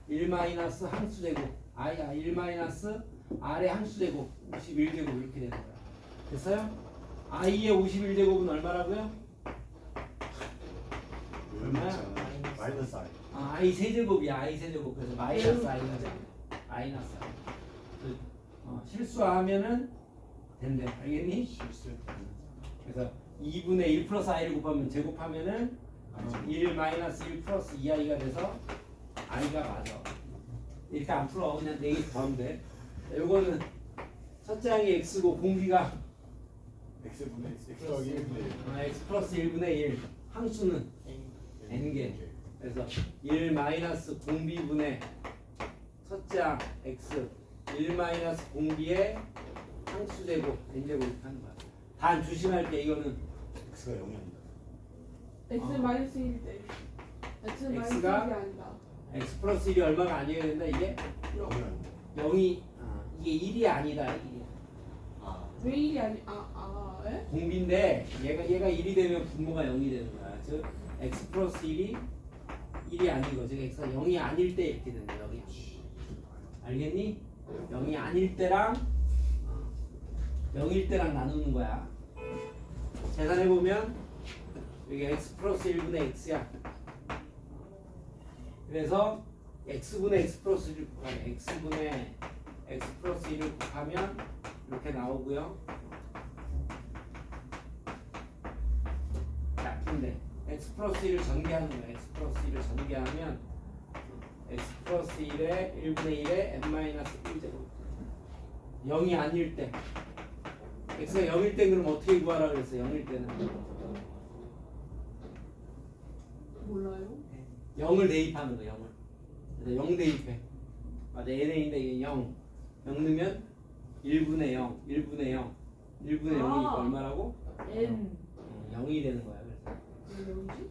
1 마이너스 항수제곱 i야 1 마이너스 r의 항수제곱 51제곱 이렇게 되는 거야. 됐어요? i의 51제곱은 얼마라고요? 얼마야? 마이너스 I. 아, i 세제곱이야. i 세제곱. 그래서 마이너스 i가 돼. 마이너스 i. 실수하면은 된대. 알겠니? 실수했다. 그래서 2분의 1 플러스 i를 곱하면 제곱하면은 1 마이너스 1 플러스 2i가 돼서 i가 맞아. 이렇게 안 풀어. 그냥 4개 더하면 돼. 요거는 첫째 항이 x고 공비가 X분의 X 더하기 1분의 1. x 플러스 1분의 1. 항수는 n개. 그래서 1 마이너스 공비분의 첫째 항 x 1 마이너스 공비의 항수제곱 n제곱 이렇게 하는 거야. 단 조심할 게 이거는 X가 0이 아니다. X 마이너스 1일 때. X 마이너스 1이 X가 아니다. x 플러스 1이 얼마가 아니어야 된다. 이게 0이 아니다. 0이 이게 1이 아니다. 1이야. 아. 왜 1이 아니? 에? 공비인데 얘가 1이 되면 분모가 0이 되는 거야. 즉 x 플러스 1이 1이 아닌 거지. x가 0이 아닐 때 이렇게 되는 거야. 0이. 알겠니? 0이 아닐 때랑 0일 때랑 나누는 거야. 계산해 보면 여기 x 플러스 1분의 x야. 그래서 x분의 x 플러스 1을 곱하면 x분의 x 플러스 1을 곱하면 이렇게 나오고요. 약분데 x 플러스 1을 전개하는 거야. x 플러스 1을 전개하면 x 플러스 1에 1분의 1에 n 마이너스 1제곱 0이 아닐 때 x가 0일 때 그럼 어떻게 구하라 그랬어? 0일 때는 몰라요? 0을 대입하는 거야. 0을. 그래서 0 대입해. 맞아. n인데 이게 0 넣으면 1분의 0 1분의 0 1분의 0이니까 얼마라고? N. 0이 되는 거야. 그래서 왜 여기지?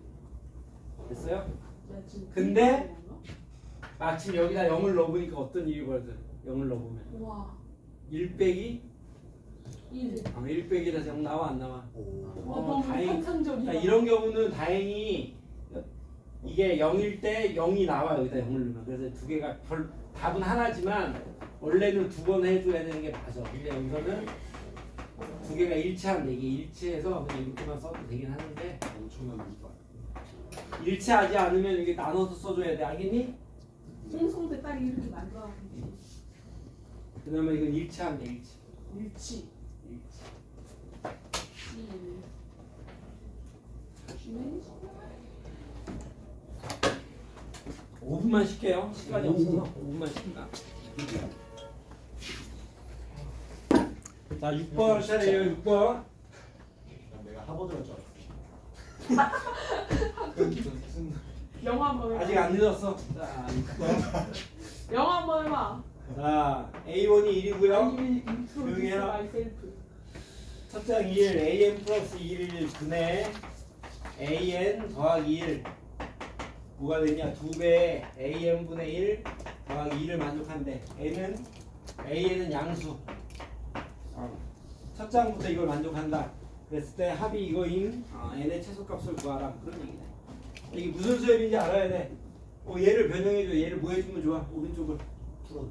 됐어요? 나 지금 근데 그런 건가? 마침 여기다 0을 넣어보니까 어떤 일이 벌어져? 0을 넣어보면 와. 1 빼기 1. 1 빼기라서 0 나와 안 나와? 오. 와, 너무 다행히- 환상적이야. 그러니까 이런 경우는 다행히 이게 0일 때 0이 나와. 여기다 0을 넣으면. 그래서 두 개가 답은 하나지만 원래는 두 번 해줘야 되는 게 맞아. 근데 여기서는 두 개가 일치하는데 이게 일치해서 그냥 이렇게만 써도 되긴 하는데 엄청난 이빨. 일치하지 않으면 이게 나눠서 써줘야 돼. 알겠니? 홍성대 딸이 이렇게 만들어. 그 다음에 이건 일치하면 돼. 일치. 일치. 일치. 5분만 쉴게요. 시간이 없어서 5분만 쉴까? 자, 6번 차례예요. 6번. 내가 하버드 갈 줄 알았어. 무슨 영화 한번 해봐. 아직 안 늦었어. 자, 6번. 영화 한번 해봐. 자, A1이 1이고요. 아니면 조용히 인트로듀스 해라. 마이셀프. 첫 장 1, AN 플러스 1을 분의 AN 더하기 1. 뭐가 되냐? 2배의 AN분의 1 더하기 2를 만족한대. AN은 양수. 첫 장부터 이걸 만족한다. 그랬을 때 합이 이거인 n의 최소값을 구하라. 그런 얘기네. 이게 무슨 수열인지 알아야 돼. 얘를 변형해줘. 얘를 뭐 해주면 좋아? 오른쪽을 풀어.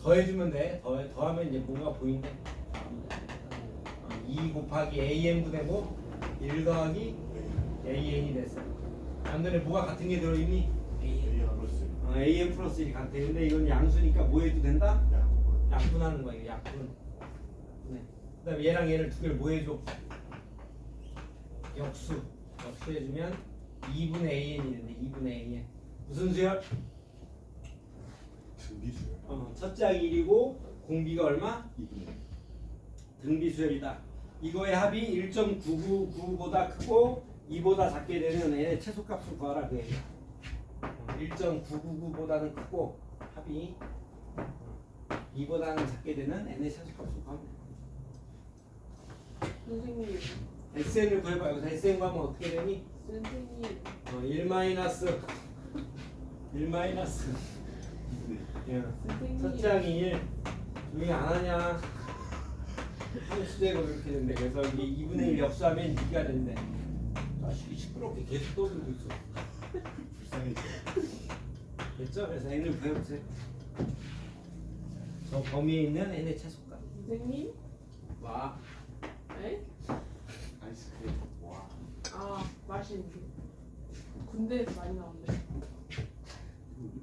더해주면 돼. 더하면 이제 뭐가 보인대. 2 곱하기 AN분의 뭐? 1 더하기 AN이 됐어. 양변에 뭐가 같은 게 들어있니? A 플러스 AN 플러스 1이 같아. 근데 이건 양수니까 뭐 해도 된다? 야. 약분하는 거야. 이거 약분. 네. 그 다음에 얘랑 얘를 두 개를 뭐 해줘? 역수. 역수해주면 2분의 AN이 되네. 2분의 AN. 무슨 수열? 등비수열. 첫 짝이 1이고 공비가 얼마? 2분의 등비수열이다. 이거의 합이 1.999보다 크고 2보다 작게 되는 n의 최소값을 구하라 그 얘기야. 1.999보다는 크고 합이 2보다는 작게 되는 n의 최소값을 구하면 돼. 선생님. SN을 구해봐. 여기서 SN 구하면 어떻게 되니? 선생님. 1 마이너스 1 마이너스 선생님. 첫 장이 1 조용히 안 하냐? 함수되고 이렇게 된대. 그래서 이게 2분의 1 역수하면 2가 된대. 자식이 시끄럽게 계속 떠들고 있어. 불쌍해져. 됐죠? 그래서 n을 구해보세요. 저 범위에 있는 n의 최소값. 선생님. 와. 에? 아이스크림. 와. 아 맛있는 게. 군대에서 많이 나온대. 이거 이렇게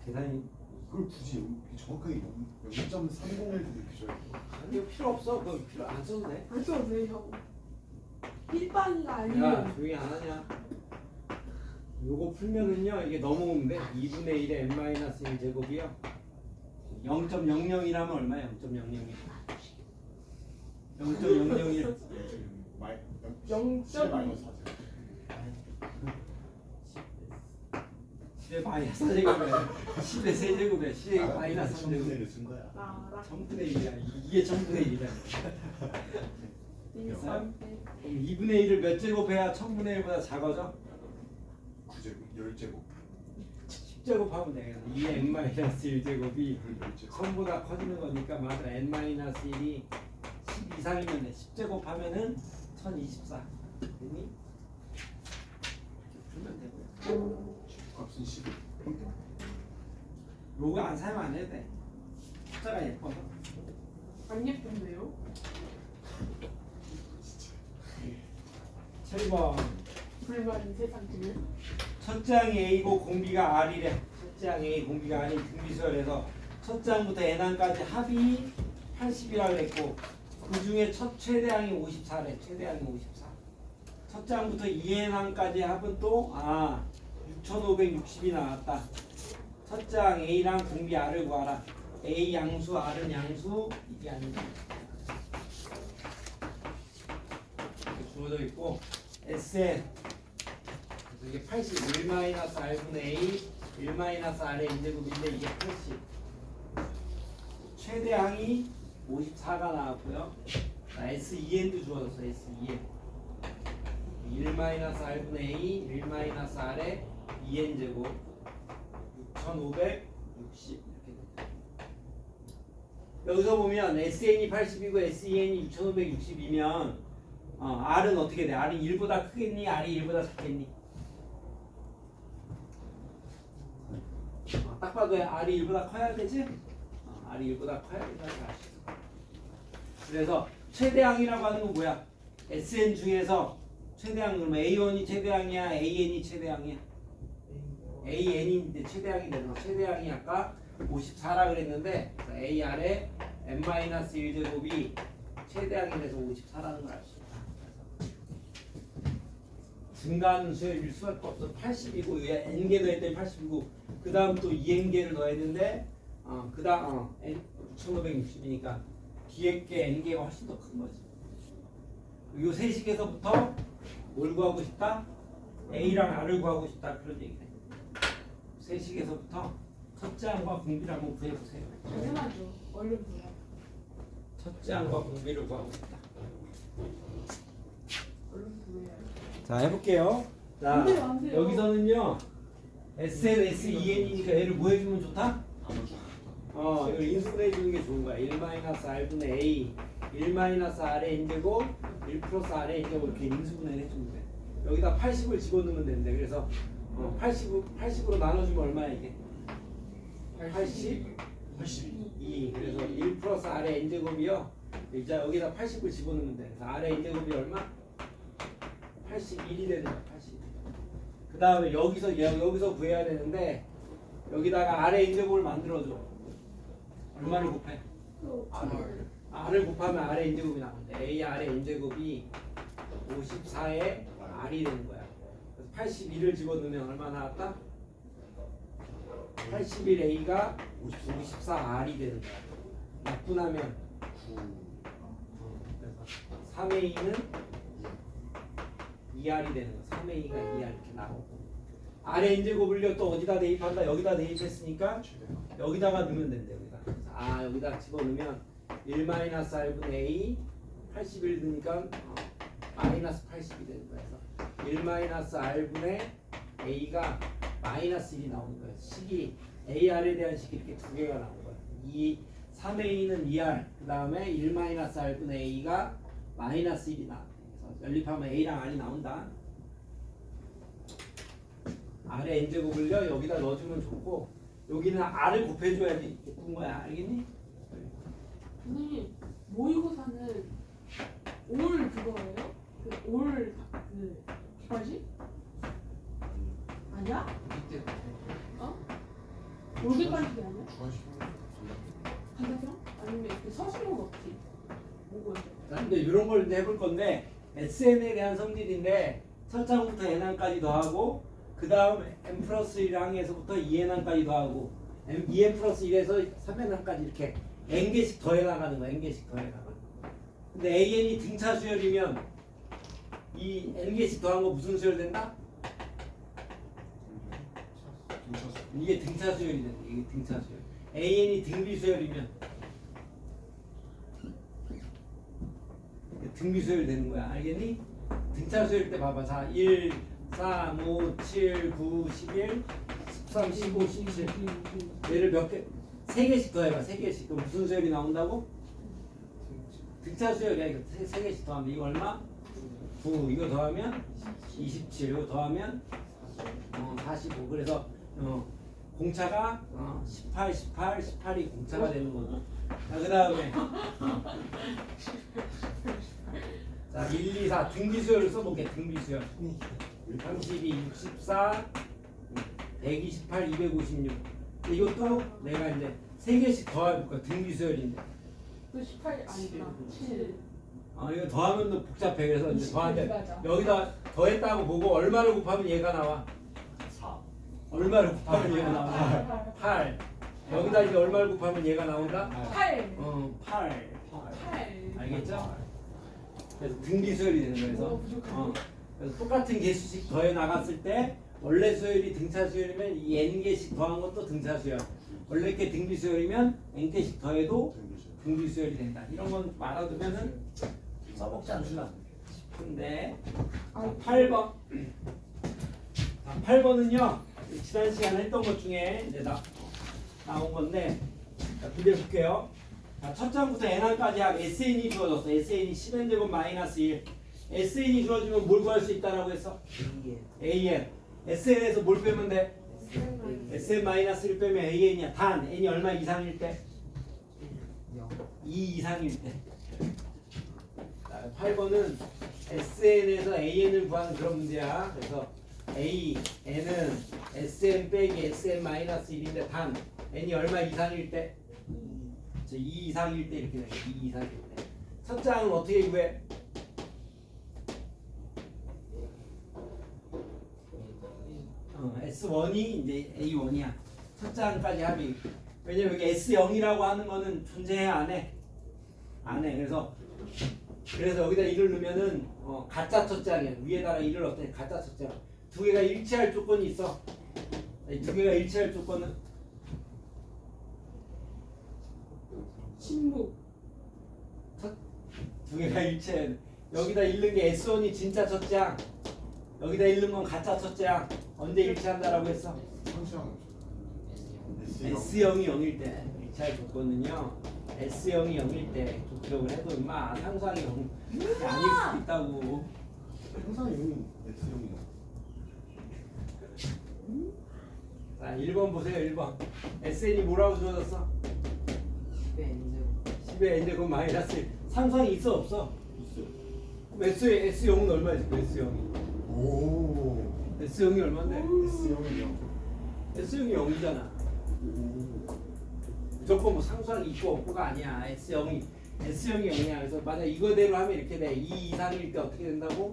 계산? 계산이 그걸 굳이 이렇게 정확하게 0.301도 이렇게 줘야 돼. 이거 필요 없어. 그거 필요 안 써도 돼. 안 써도 돼 형. 일반이가 야 아니면. 조용히 안 하냐? 요거 풀면은요 이게 넘어오는데 2분의 1의 n-1 제곱이요 0.00이라면 얼마야? 0.001 0.001 7 마이너스 4. 10의 마이너스 4제곱이야 10의 세제곱이야 10의 마이너스 3제곱 를 쓴 거야. 나랑 1000분의 1이야 이게 1000분의 1이야 일산. 그럼 2분의 1을 몇 제곱해야 1000분의 1보다 작아져? 9제곱, 10제곱. 10제곱 하면 되겠네 2의 n-1제곱이 그걸 10제곱. 1000보다 커지는 거니까 맞아 n-1이 10 이상이면 돼 10제곱 하면은 1024 됐니? 풀면 되고요 값은 11. 요거 안 사용 안 해도 돼 숫자가 예뻐서 안 예쁜데요? 7번 불만인 세상 중에. 첫 장이 A고 공비가 R이래 첫 장 A 공비가 R이 등비수열에서 첫 장부터 N항까지 합이 80이라 그랬고 그 중에 첫 최대항이 54래 최대항이 54 첫 장부터 2N항까지 합은 또 6560이 나왔다 첫 장 A랑 공비 R을 구하라 A 양수 R은 양수 이게 아니고 이렇게 주어져 있고 SN 그래서 이게 80 1-R분의 A 1-R의 n제곱인데 이게 80 최대항이 54가 나왔고요 SEN도 주어졌어 SEN 1-R분의 A 1-R의 EN제곱 6560 이렇게 됩니다 여기서 보면 SN이 80이고 SEN이 6560이면 R은 어떻게 돼? R이 1보다 크겠니? R이 1보다 작겠니? 딱 봐도 R이 1보다 커야 되지? R이 1보다 커야 된다는 걸 알 수 있어. 그래서 최대항이라고 하는 건 뭐야? SN 중에서 최대항 그러면 A1이 최대항이야? AN이 최대항이야? AN이 최대항이 되는 거. 최대항이 아까 54라 그랬는데 AR의 n-1제곱이 최대항이 돼서 54라는 걸 알 수 있다. 증가하는 수일 수밖에 없어. 80이고 n개 더했더니 80이고 그 다음 또 2n개를 더했는데 그 다음 6560이니까 뒤에 게 n개가 훨씬 더 큰 거지. 이 세식에서부터 뭘 구하고 싶다? A랑 R을 구하고 싶다 그런 얘기네. 세식에서부터 첫째 항과 공비를 한번 구해보세요. 당연하죠. 얼른 보여. 첫째 항과 공비를 구하고 싶다. 얼른 보여요. 자 해볼게요. 자 안 돼요, 안 돼요. 여기서는요 SN, SEN이니까 얘를 뭐 해주면 좋다? 이걸 인수분해 주는 게 좋은 거야. 1-R분의 A 1-R의 n제곱 1 플러스 R의 n제곱 이렇게 인수분해를 해주면 돼. 여기다 80을 집어넣으면 된대. 그래서 80으로 나눠주면 얼마야 이게? 82. 그래서 1 플러스 R의 n제곱이요. 이제 여기다 80을 집어넣으면 돼. 그래서 R의 n제곱이 얼마? 81이 되는 거야. 81. 그 다음에 여기서 구해야 되는데 여기다가 R의 n제곱을 만들어줘. 얼마를 곱해? R을 곱하면 R의 n제곱이 나오는데 A R의 n제곱이 54에 R이 되는 거야. 그래서 81을 집어넣으면 얼마 나왔다? 81A가 54R이 되는 거야. 약분하면 그래서 3A는 2R이 되는 거야. 3A가 2R 이렇게 나오고 R의 n제곱을요 또 어디다 대입한다? 여기다 대입했으니까 여기다가 넣으면 된대. 여기다. 여기다 집어넣으면 1-R분의 A 81 넣으니까 마이너스 80이 되는 거야. 그래서 1-R분의 A가 마이너스 1이 나오는 거야. 식이 AR에 대한 식이 이렇게 두 개가 나온 거야. 3A는 2R 그 다음에 1-R분의 A가 마이너스 1이 나와. 그래서 연립하면 A랑 R이 나온다. R의 n제곱을요 여기다 넣어주면 좋고 여기는 R을 곱해줘야지 예쁜 거야. 알겠니? 선생님 모의고사는 올 그거예요? 올 객관식? 아니야? 이때 어? 올 객관식이 아니야? 주관식은 간다형? 아니면 그 서술형 없지? 뭐고 근데 이런 걸 이제 해볼 건데 SN에 대한 성질인데 첫 장부터 n항까지 더하고 그 다음 n 플러스 1항에서부터 2n항까지 더하고 2n 플러스 1에서 3n항까지 이렇게 n개씩 더해 나가는 거야. n개씩 더해 나가는 거. 근데 an이 등차 수열이면 이 n개씩 더한 거 무슨 수열 된다? 등차수. 이게 등차 수열이 된다. 이게 등차 수열. an이 등비 수열이면 등비 수열 되는 거야. 알겠니? 등차 수열 때 봐봐. 자, 1, 3, 5, 7, 9, 11, 13, 15, 17. 얘를 몇 개? 3개씩 더해봐. 3개씩. 그럼 무슨 수열이 나온다고? 등차 수열이야. 이거 3개씩 더하면 이거 얼마? 9. 이거 더하면 27. 이거 더하면 45. 그래서 공차가 18, 18, 18이 공차가 되는 거고. 자, 그 다음에 자, 1, 2, 4 등비수열을 써볼게. 등비수열 32, 64, 128, 256. 이것도 내가 이제 3개씩 더해볼 거야. 등비수열인데 그 18 아니구나 7 이거 더하면 또 복잡해. 그래서 이제 더하는데 맞아. 여기다 더했다고 보고 얼마를 곱하면 얘가 나와? 4. 얼마를 곱하면 얘가 나와? 8. 여기다 이제 얼마를 곱하면 얘가 나온다? 8 8. 8 알겠죠? 그래서 등비수열이 되는 거예요. 그래서, 그래서 똑같은 개수씩 더해 나갔을 때 원래 수열이 등차 수열이면 이 n개씩 더한 것도 등차 수열. 원래 게 등비 수열이면 n개씩 더해도 등비 수열이 된다. 이런 건 알아두면은 써먹지 않는다 싶은데 8번. 8번은요 지난 시간에 했던 것 중에 이제 나온 건데 문제 볼게요. 첫 장부터 n항까지 한 SN이 주어졌어. SN이 10n제곱 마이너스 1. SN이 주어지면 뭘 구할 수 있다라고 했어? AN. SN에서 뭘 빼면 돼? SN 마이너스 1 빼면 AN이야. 단 n이 얼마 이상일 때? 2 이상일 때. 8번은 SN에서 AN을 구하는 그런 문제야. 그래서 AN은 SN 빼기 SN 마이너스 1인데 단 n이 얼마 이상일 때? 2 이상일 때 이렇게 돼. 2 이상일 때. 첫 장은 어떻게 구해? S1이 이제 A1이야. 첫 장까지 합이. 왜냐면 여기 S0이라고 하는 거는 존재해 안 해? 안 해. 그래서 여기다 1을 넣으면은 가짜 첫 장이야. 위에다가 1을 넣었더니 가짜 첫 장. 두 개가 일치할 조건이 있어. 두 개가 일치할 조건은 침묵 두 개가 일치해. 여기다 읽는 게 S1이 진짜 첫 장. 여기다 읽는 건 가짜 첫 장. 언제 일치한다라고 했어? 상시항 S0이 0일 때 일치할 조건은요. S0이 0일 때 기억을 해도 임마 상수항이 0 아닐 수도 있다고. 항상 이용이 S형이야. 자 1번 보세요. 1번 SN이 뭐라고 주어졌어? 10의 n제곱 10의 n제곱 마이너스 1. 상수항이 있어 없어? 있어. 그럼 S0은 얼마지? S0이 오. S0이 얼마인데? S형이요. S0이 0이잖아. 무조건 뭐 상수항이 있고 없고가 아니야. S0이 S형이 0이야. 그래서 만약 이거대로 하면 이렇게 돼. 2 이상일 때 어떻게 된다고?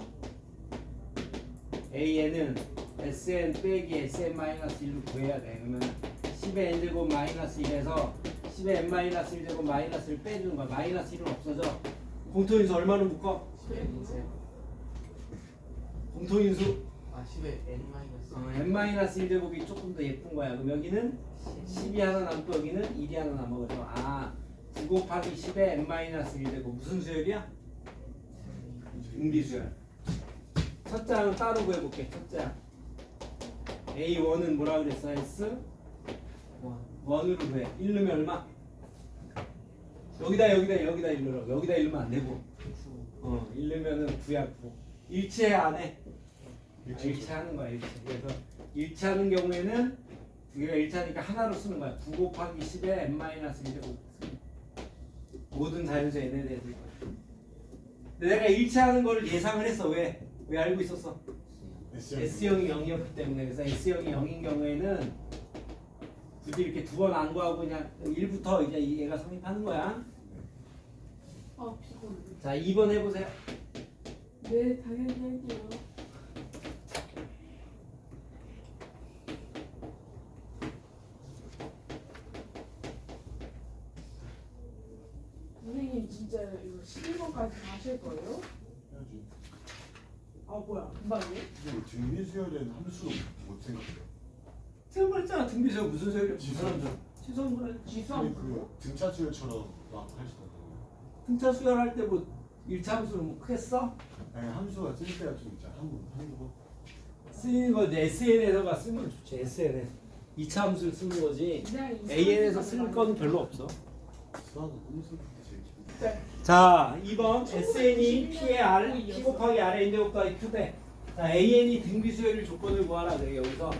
AN은 SN 빼기 SN-1로 구해야 돼. 그러면 10의 n제곱 마이너스 1에서 10의 n-1제곱 마이너스를 빼주는 거야. 마이너스 1은 없어져. 공통인수 얼마로 묶어? 10의 공통인수 10의 n 마이너스 n-1제곱이 조금 더 예쁜 거야. 그럼 여기는 10이 하나 남고 여기는 1이 하나 남아가지고 9 곱하기 10의 n-1제곱 무슨 수열이야? 등비수열. 첫 장은 따로 구해볼게. 첫 장 A1은 뭐라 그랬어? S? 1으로 구해. 1 넣으면 얼마? 여기다 1 넣어. 여기다 1 넣으면 안 되고 1 넣으면은 9야 9. 일치해 안 해? 일치하는 거야. 일치. 그래서 일치하는 경우에는 우리가 일치하니까 하나로 쓰는 거야. 9 곱하기 10의 n-1제곱. 모든 자연수 n에 대해서. 근데 내가 일치하는 거를 예상을 했어. 왜? 왜 알고 있었어? S형이 0이었기 때문에. 그래서 S형이 0인 경우에는 굳이 이렇게 두 번 안 구하고 그냥 1부터 이제 얘가 성립하는 거야. 아 피곤해. 자 2번 해보세요. 네 당연히 할게요. 선생님 진짜 이거 11번까지 다 하실 거예요? 해야지. 아 뭐야 금방이네? 근데 뭐 등비수열은 함수로 못 생각해요. 지금 말했잖아. 등비수열 무슨 소리야? 지수함수. 지수함수. 아니 지수함수. 그 등차 수열처럼 막 하시던데. 등차 수열할 때 뭐 1차 함수를 뭐 크게 써? 아니 함수가 쓸 때가 좀 있잖아. 한두 번. 쓰이는 거 이제 SN에서가 쓰면 좋지. SN에서 2차 함수를 쓰는 거지. 그냥 AN에서 쓸 건 별로 없어. 수학은 꼼수 풀때 제일 기분. 네. 자 2번 SN이 P의 R, P 곱하기 R의 n제곱 더하기 Q대. 자 AN이 등비수열일 조건을 구하라 그래. 여기서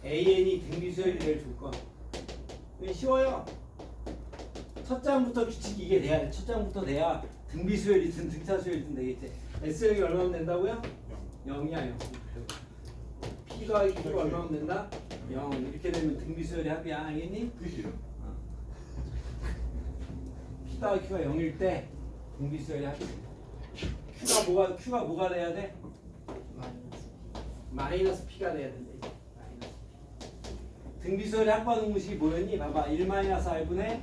AN이 등비수열이 될 조건. 이게 쉬워요. 첫 장부터 규칙이 이게 돼야 돼. 첫 장부터 돼야 등비수열이든 등차수열이든 되겠지. S형이 얼마면 된다고요? 0이야 0. P 더하기 Q가 얼마면 된다? 0. 이렇게 되면 등비수열이 합이야. 알겠니? 끝이에요. P 더하기 Q가 0일 때 등비수열이 합이야. Q가 뭐가 돼야 돼? 마이너스 P가 돼야 된다. 마이너스 P. 등비수열의 합과 공식이 뭐였니? 봐봐. 1-R분의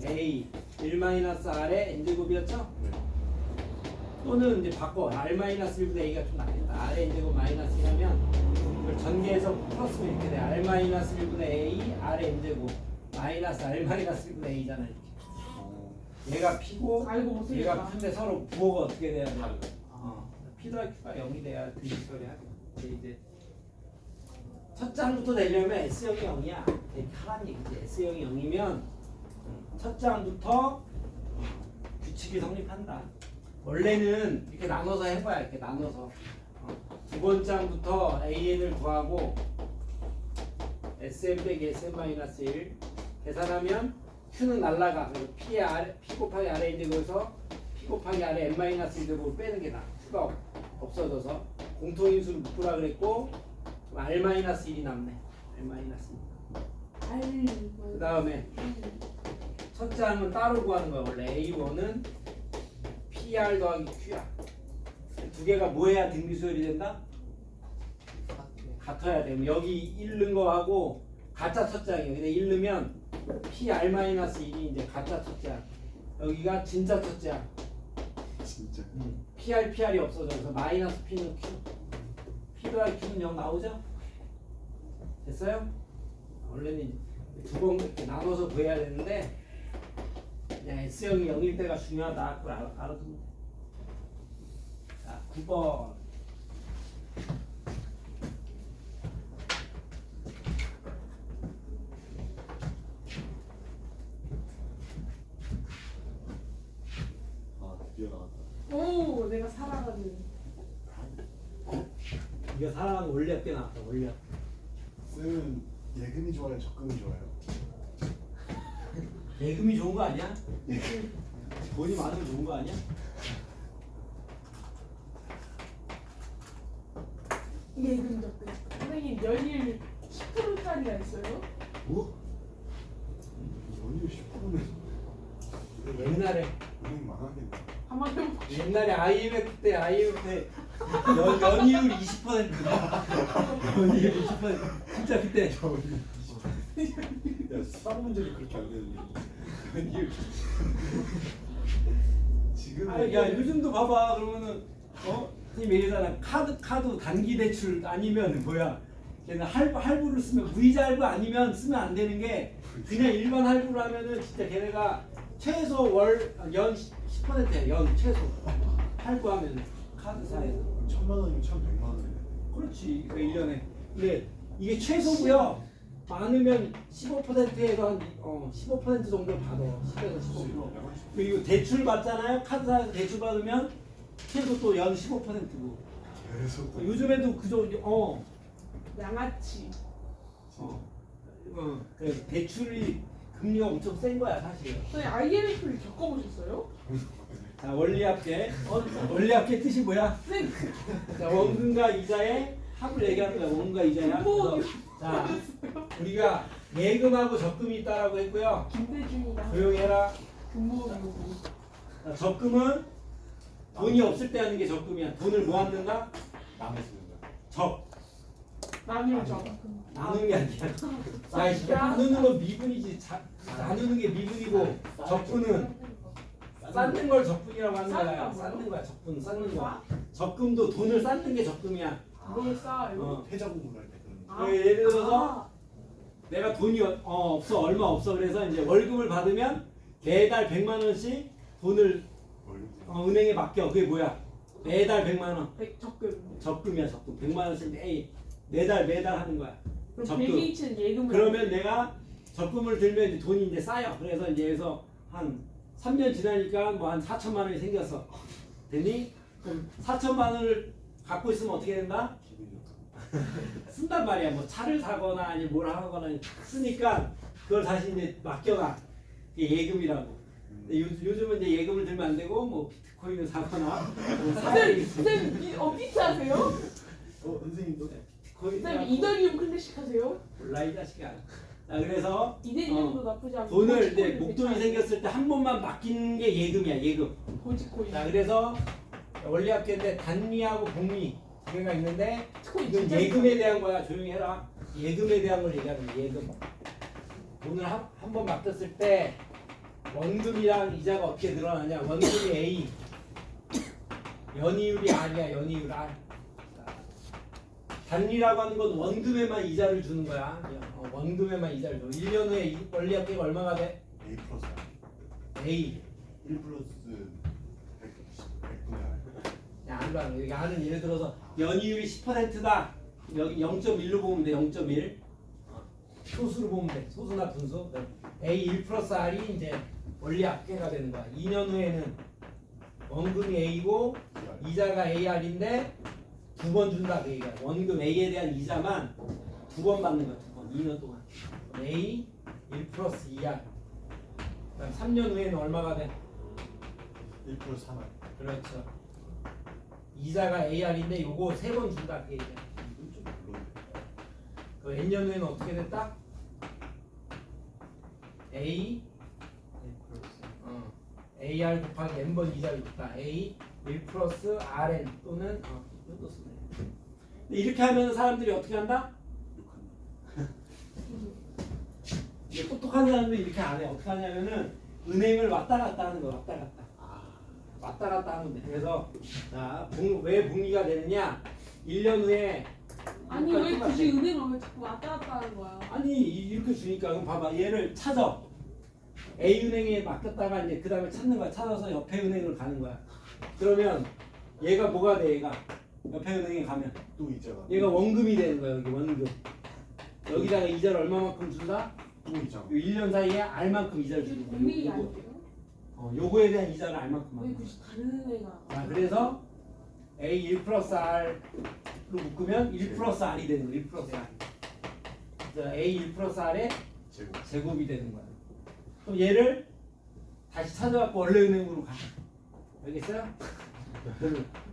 A 1-R의 n제곱이었죠? 네. 또는 이제 바꿔. R-1분의 A가 좀 낫겠다. R의 n제곱 마이너스 1하면 이걸 전개해서 풀었으면 이렇게 돼. R-1분의 A R의 n제곱 마이너스 R-1분의 A잖아. 이렇게. 얘가 P고 알고 못 얘가 쓰겠다. P인데 서로 부호가 어떻게 돼야 돼? P 더하기 Q가 0이 돼야 등비수열이 하고. 이제 첫 장부터 되려면 S형이 0이야. 이렇게 하란 얘기지. S형이 0이면 첫 장부터 규칙이 성립한다. 원래는 이렇게 나눠서 해봐야 이렇게 나눠서 두 번째 장부터 AN을 구하고 SM 빼기 SM-1 계산하면 Q는 날라가. 그리고 P 곱하기 R의 인제곱에서 P 곱하기 R의 n-1제곱을 빼는 게 나아. Q가 없어져서 공통인수를 묶으라 그랬고 R-1이 남네. R-1. 그 다음에 첫 장은 따로 구하는 거야. 원래 A1은 PR 더하기 Q야. 두 개가 뭐 해야 등비수열이 된다? 같아야 돼. 여기 1 넣은 거하고 가짜 첫 장이에요. 근데 1 넣으면 PR-1이 이제 가짜 첫째야. 여기가 진짜 첫째야. 진짜. PR이 없어져서 마이너스 P는 Q. P 더하기 Q는 0 나오죠? 됐어요? 원래는 두 번 이렇게 나눠서 구해야 되는데 그냥 S형이 0일 때가 중요하다. 그걸 알아두면 돼. 자, 9번. 아 드디어 나왔다. 오 내가 살아가는. 이거 사랑하는 원리학교 나왔다. 원리학. 쌤은 예금이 좋아요, 적금이 좋아요? 예금이 좋은 거 아니야? 돈이 많으면 좋은 거 아니야? 예금 적금. 선생님 연일 10%짜리가 있어요? 뭐? 연일 10%는 옛날에 옛날에 IMF 때 연이율 20%야. 연이율 20%. 진짜 그때 야, 수학 문제를 그렇게 안 되는 연이율. 지금 야 요즘도 봐봐. 그러면은 선생님 얘기하잖아. 카드 단기 대출 아니면 뭐야? 걔는 할부를 쓰면 무이자 할부 아니면 쓰면 안 되는 게 그냥 일반 할부를 하면은 진짜 걔네가 최소 연 10%야. 연 최소 할부하면 카드사에서. 1,000만 원이면 1,100만 원이네. 그렇지. 그 1년에. 근데 이게 최소고요. 많으면 15%에서 한 15% 정도 받아. 10에서 15%. 그리고 대출 받잖아요. 카드사에서 대출 받으면 최소 또 연 15%고. 계속 요즘에도 그저 양아치. 그래서 대출이 금리가 엄청 센 거야 사실. 선생님 IMF를 겪어보셨어요? 자 원리합계. 원리합계 뜻이 뭐야? 선생님 자 원금과 이자의 합을 얘기하는 거야. 원금과 이자의 합. 그래서 자 우리가 예금하고 적금이 있다라고 했고요. 김대중이가 조용히 해라. 근무요구. 자, 적금은 돈이 없을 때 하는 게 적금이야. 돈을 모았는가? 남의 쓰는 거야. 나누죠. 나누는 게 아니야. 자, 이게 나누는 건 미분이지. 나누는 게 미분이고 적분은 쌓는 걸 적분이라고 하는 거야. 쌓는 거야. 적분 쌓는 거. 적금도 돈을 쌓는 게 적금이야. 뭘 쌓아요? 패자 공부를 할 때 그런 거. 아. 예를 들어서 내가 돈이 없어 얼마 없어 그래서 이제 월급을 받으면 매달 100만 원씩 돈을 은행에 맡겨. 그게 뭐야? 매달 100만 원. 적금. 적금이야 적금. 100만 원씩 매달 하는 거야. 그럼 적금. 백이치는 예금을. 그러면 내가 적금을 들면 이제 돈이 이제 쌓여. 그래서 이제 여기서 한 3년 지나니까 뭐 한 4천만 원이 생겼어. 되니? 그럼 4천만 원을 갖고 있으면 어떻게 된다? 기분이 좋다. 쓴단 말이야. 뭐 차를 사거나 아니 뭘 하거나 쓰니까 그걸 다시 이제 맡겨가. 이게 예금이라고. 근데 요즘은 이제 예금을 들면 안 되고 뭐 비트코인을 사거나 뭐 사야 되겠어. 선생님 비트하세요? 선생님도 비트코인 선생님 이더리움 클래식 하세요? 몰라 이 자식아. 자 그래서 이더리움도 나쁘지 않고. 돈을 이제 도지코인 목돈이 괜찮아요. 생겼을 때 한 번만 맡기는 게 예금이야 예금. 도지코인. 자 그래서 원리학계인데 단리하고 복리 두 개가 있는데 비트코인 이건 진짜 예금에 대한 거야. 조용히 해라. 예금에 대한 걸 얘기하는 거야. 예금. 돈을 한 번 맡겼을 때 원금이랑 이자가 어떻게 늘어나냐. 원금이 A 연이율이 R이야. 연이율 R. 단리라고 하는 건 원금에만 이자를 주는 거야. 원금에만 이자를 줘. 1년 후에 원리학계가 얼마가 돼? A 플러스 A. 1 플러스 100분의 R. 야, 안 여기 R은 예를 들어서 연이율이 10%다. 여기 0.1로 보면 돼. 0.1. 소수로 보면 돼. 소수나 분수. A 1 플러스 R이 이제 원리학계가 되는 거야. 2년 후에는 원금이 A고 이자가 AR인데 두 번 준다 그 얘기야. 원금 A에 대한 이자만 두 번 받는 거야. 두 번. 2년 동안. A 1 플러스 2R. 그다음 3년 후에는 얼마가 돼? 1 플러스 3R. 그렇죠. 이자가 AR인데 요거 세 번 준다 그 얘기야. 이건 좀 별론데. 그 N년 후에는 어떻게 됐다? A AR 곱하기 N번 이자를 줬다. A 1 플러스 RN 또는 이것도 쓰네. 근데 이렇게 하면 사람들이 어떻게 한다? 이제 똑똑한 사람들이 이렇게 안 해. 어떻게 하냐면은 은행을 왔다 갔다 하는 거야. 왔다 갔다. 왔다 갔다 하면 돼. 그래서 자, 왜 복리가 되느냐? 1년 후에 아니 왜 굳이 은행을 왜 자꾸 왔다 갔다 하는 거야? 아니 이렇게 주니까 그럼 봐봐. 얘를 찾아. A 은행에 맡겼다가 이제 그 다음에 찾는 거야. 찾아서 옆에 은행을 가는 거야. 그러면 얘가 뭐가 돼? 얘가 옆에 은행에 가면 또 이자가. 얘가 원금이 되는 거야. 여기 원금. 여기다가 이자를 얼마만큼 준다? 또 이자. 요 1년 사이에 R만큼 이자를 주는 거야. 고민이 요거. 아니에요? 요거에 대한 이자를 R만큼 왜 하는 거야. 굳이 다른 은행가? 자, 그래서 A 1 플러스 R로 묶으면 1 플러스 R이 되는 거야. 1 플러스 R. 자, A 1 플러스 R의 제곱. 제곱이 되는 거야. 그럼 얘를 다시 찾아갖고 원래 은행으로 가. 알겠어요?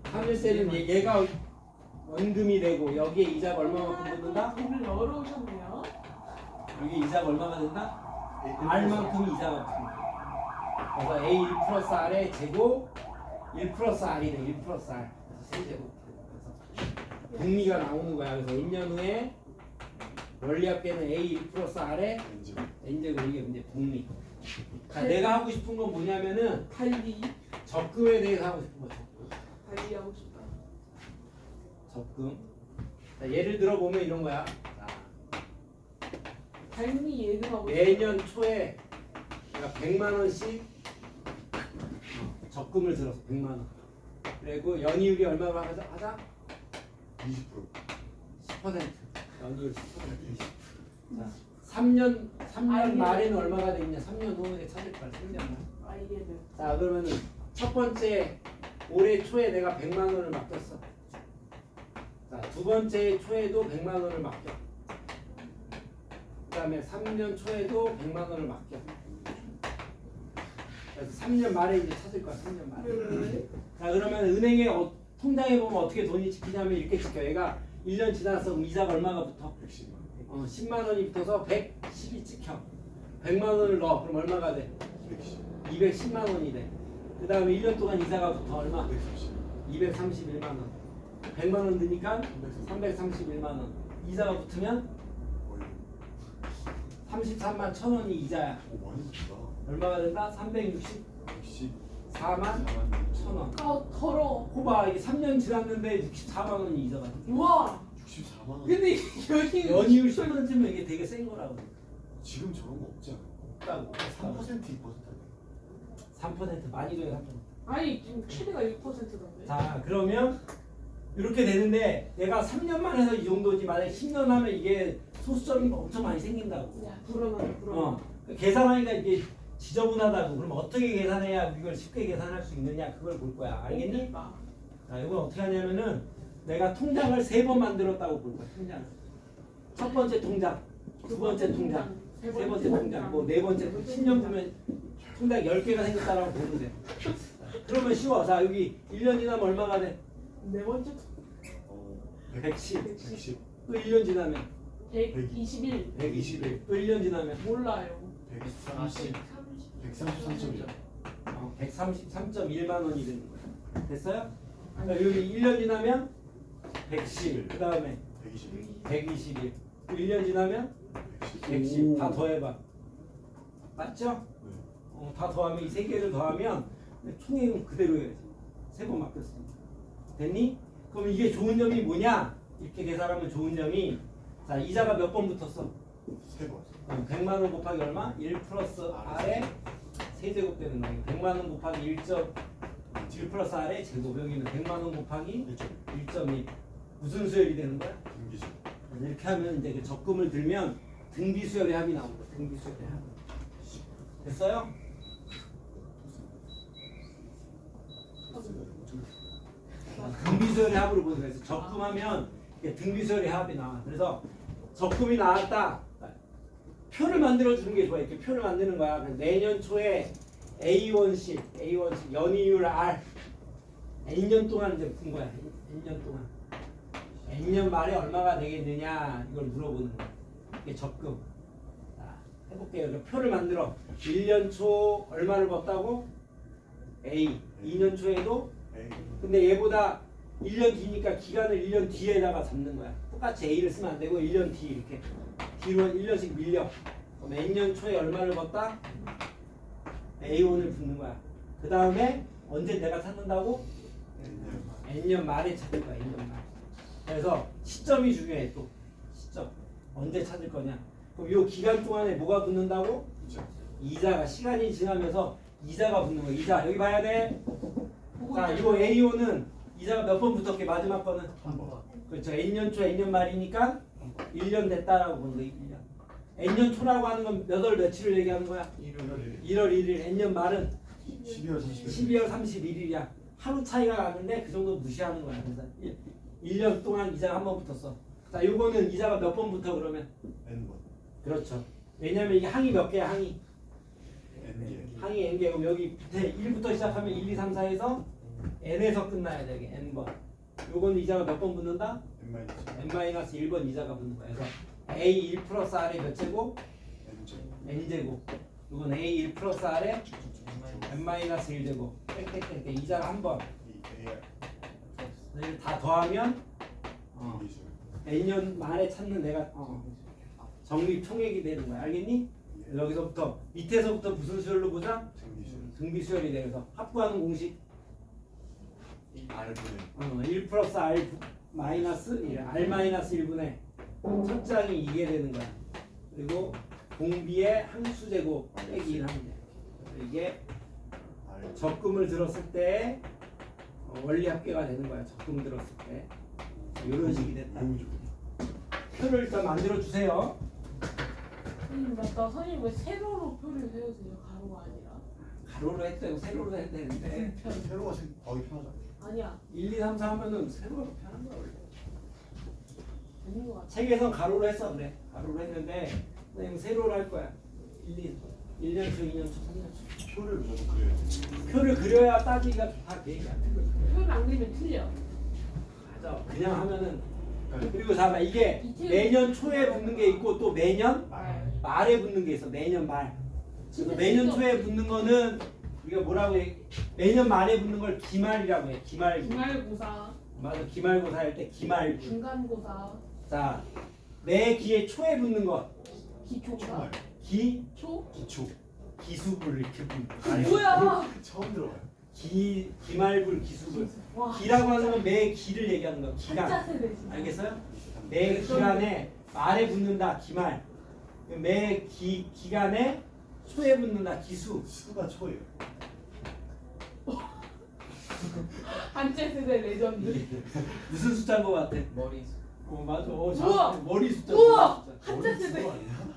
하면 때는 얘가 원금이 되고 여기에 이자가 얼마만큼 붙는다? 돈을 열어오셨네요. 여기 이자가 얼마가 된다? R만큼 이자가 붙는 거야. 그래서 A 1 플러스 R의 제곱 1 플러스 R이네. 1 플러스 R. 세제곱. 그래서 복리가 나오는 거야. 그래서 N년 후에 원리합계는 A 1 플러스 R에 이제 N제곱 이게 이제 복리. 자, 내가 하고 싶은 건 뭐냐면은 달리 적금에 대해서 하고 싶은 거죠. 달리하고 싶다. 적금. 자, 예를 들어 보면 이런 거야. 자, 달리 예능하고 매년 초에 내가 100만 원씩 적금을 들어서 100만 원. 그리고 연이율이 얼마가 하자? 20%. 10%. 연이율 10%. 자, 3년 말에는 얼마가 되겠냐? 3년 후에 찾을 거야. 3년 말. IMF. 자, 그러면은 첫 번째 올해 초에 내가 100만 원을 맡겼어. 자, 두 번째 초에도 100만 원을 맡겨. 그다음에 3년 초에도 100만 원을 맡겨. 그래서 3년 말에 이제 찾을 거야. 3년 말에. 자, 그러면 은행에 통장에 보면 어떻게 돈이 찍히냐면 이렇게 찍혀. 얘가 1년 지나서 이자가 얼마가 붙어? 110만. 10만 원이 붙어서 110이 찍혀. 100만 원을 넣어. 그럼 얼마가 돼? 210. 210만 원이 돼. 그 다음에 1년 동안 이자가 붙어 얼마? 130. 231만 원. 100만 원 드니까 331만 원. 이자가 붙으면 33만 1천 원이 이자야. 오, 많이 좋다. 얼마가 된다? 364만 114만 1천 원. 아 더러워. 호봐, 이게 3년 지났는데 64만 원이 이자가 돼. 우와. 64만 원. 근데 여기 연이율 10%면 이게 되게 센 거라고. 지금 저런 거 없지 않아? 없다고. 3% 2% 3% 많이 줘요. 3%. 아니 지금 최대가 6%던데. 자, 그러면 이렇게 되는데 내가 3년만 해서 이 정도지 만약에 10년 하면 이게 소수점이 엄청 많이 생긴다고. 야 불안하다 불안하다. 계산하니까 이게 지저분하다고. 그럼 어떻게 계산해야 이걸 쉽게 계산할 수 있느냐 그걸 볼 거야. 알겠니? 그러니까. 자, 이건 어떻게 하냐면은 내가 통장을 3번 만들었다고 볼 거야. 통장. 첫 번째 통장, 두 번째 통장, 세 번째 통장, 뭐 네 번째 10년 보면 통장 10개가 생겼다라고 보면 돼. 그러면 쉬워. 자, 여기 1년 지나면 얼마가 돼? 네 번째 110. 110. 또 1년 지나면 121. 121. 또 1년 지나면 몰라요. 130. 133.1. 133.1만 원이 되는 거야. 됐어요? 그러니까 여기 1년 지나면 110. 그 다음에 121. 121. 또 1년 지나면 110. 110. 다 더해봐. 맞죠? 네. 다 더하면 이 세 개를 더하면 총액은 그대로 해야지. 3번 맡겼습니다. 됐니? 그럼 이게 좋은 점이 뭐냐? 이렇게 계산하면 좋은 점이, 자, 이자가 몇 번 붙었어? 3번. 100만 원 곱하기 얼마? 1 플러스 R에 세제곱 되는 거예요. 100만 원 곱하기 1 플러스 R에 제곱. 여기는 100만 원 곱하기 1.1. 무슨 수열이 되는 거야? 등기죠. 이렇게 하면 이제 그 적금을 들면 등비수열의 합이 나오는 거야. 등비수열의 합. 됐어요? 등비수열의 합으로 보는 거예요. 그래서 적금하면 이게 등비수열의 합이 나와. 그래서 적금이 나왔다. 표를 만들어 주는 게 좋아. 이렇게 표를 만드는 거야. 그래서 내년 초에 A1씩 연이율 R N년 동안 이제 푼 거야. N년 동안. N년 말에 얼마가 되겠느냐 이걸 물어보는 거야. 이게 적금. 자, 해볼게요. 그래서 표를 만들어. 1년 초 얼마를 벌었다고? A. 2년 초에도. A. 근데 얘보다 1년 뒤니까 기간을 1년 뒤에다가 잡는 거야. 똑같이 A를 쓰면 안 되고 1년 뒤 이렇게 뒤로 1년씩 밀려. 그럼 N년 초에 얼마를 벌었다? A1을 붙는 거야. 그 다음에 언제 내가 찾는다고? N년 말에 찾을 거야. N년 말. 그래서 시점이 중요해. 또 시점 언제 찾을 거냐. 그럼 이 기간 동안에 뭐가 붙는다고? 이자가 시간이 지나면서 이자가 붙는 거야. 이자 여기 봐야 돼. 자, 이거 A5는 이자가 몇 번 붙었게? 마지막 거는 한 번. 그렇죠. N년 초 N년 말이니까 1년 됐다라고 보는 거야. 1년. N년 초라고 하는 건 몇 월 며칠을 얘기하는 거야? 1월 1월 1일. N년 말은 12월 30일. 12월 31일이야. 하루 차이가 나는데 그 정도 무시하는 거야. 그래서 1년 동안 이자가 한 번 붙었어. 자, 요거는 이자가 몇 번 붙어 그러면? N번. 그렇죠. 왜냐면 이게 항이 몇 개야? 항이 N개. 항이 N개. 그럼 여기 밑에 1부터 시작하면 1, 2, 3, 4에서 N에서 끝나야 돼. 이게 N번. 요거는 이자가 몇 번 붙는다? N-1번 이자가 붙는 거야. 그래서 A 1 플러스 R의 몇 제곱? N제. N제곱. 이건 A1 플러스 R에 n-1 되고 땡땡땡 이자가 한번 이 AR 다 더하면 정비수. n년 만에 찾는 내가 정리 총액이 되는 거야. 알겠니? 여기서부터 밑에서부터 무슨 수열로 보자? 정비수. 등비수열이 되면서 합구하는 공식 R분의 1 플러스 R 마이너스 1 R 마이너스 1분의 첫 장이 이게 되는 거야. 그리고 공비의 항수 제곱 빼기 1 하면 돼. 이게 R 적금을 들었을 때 원리 합계가 되는 거야. 적금 들었을 때 이런 식이 됐다. 너무 좋아. 표를 일단 만들어 주세요. 선생님 맞다. 선생님 왜 세로로 표를 세우세요? 가로가 아니라. 가로로 했대고 세로로 해야 되는데 세로가 지금 더하기 편하잖아. 아니야. 1, 2, 3, 4 하면은 세로가 더 편한 거야 원래. 아닌 것 같아. 책에선 가로로 했어 그래. 가로로 했는데 선생님 세로로 할 거야. 1년 초, 2년 초, 3년 초. 표를 무조건 그려야 돼. 표를 그려야 따지기가 좋다 그 얘기야. 표를 안 그리면 틀려. 맞아. 그냥 하면은 그러니까 그리고 잠깐 이게 매년 초에 붙는 게 있고 또 매년 말에 붙는 게 있어. 매년 말. 그래서 매년 초에 붙는 거는 우리가 뭐라고 해? 매년 말에 붙는 걸 기말이라고 해. 기말. 기말고사, 맞아. 기말고사 할 때 기말부. 중간고사, 자, 매 기의 초에 붙는 거. 기초고사, 정말 초? 기초. 기수불 이렇게 붙는 거. 뭐야? 처음 들어봐요. 기말불 기수불. 와. 기라고 하는 건 매 기를 얘기하는 거야. 한자 기간. 세대 진짜. 알겠어요? 매 기간에 말에 붙는다 기말. 매 기간에 초에 붙는다 기수. 수가 초예요. 한자 세대 레전드. 무슨 숫자인 것 같아? 머리 맞아. 우와! 머리 숫자. 우와! 머리 숫자. 한자 세대. 수 아니야?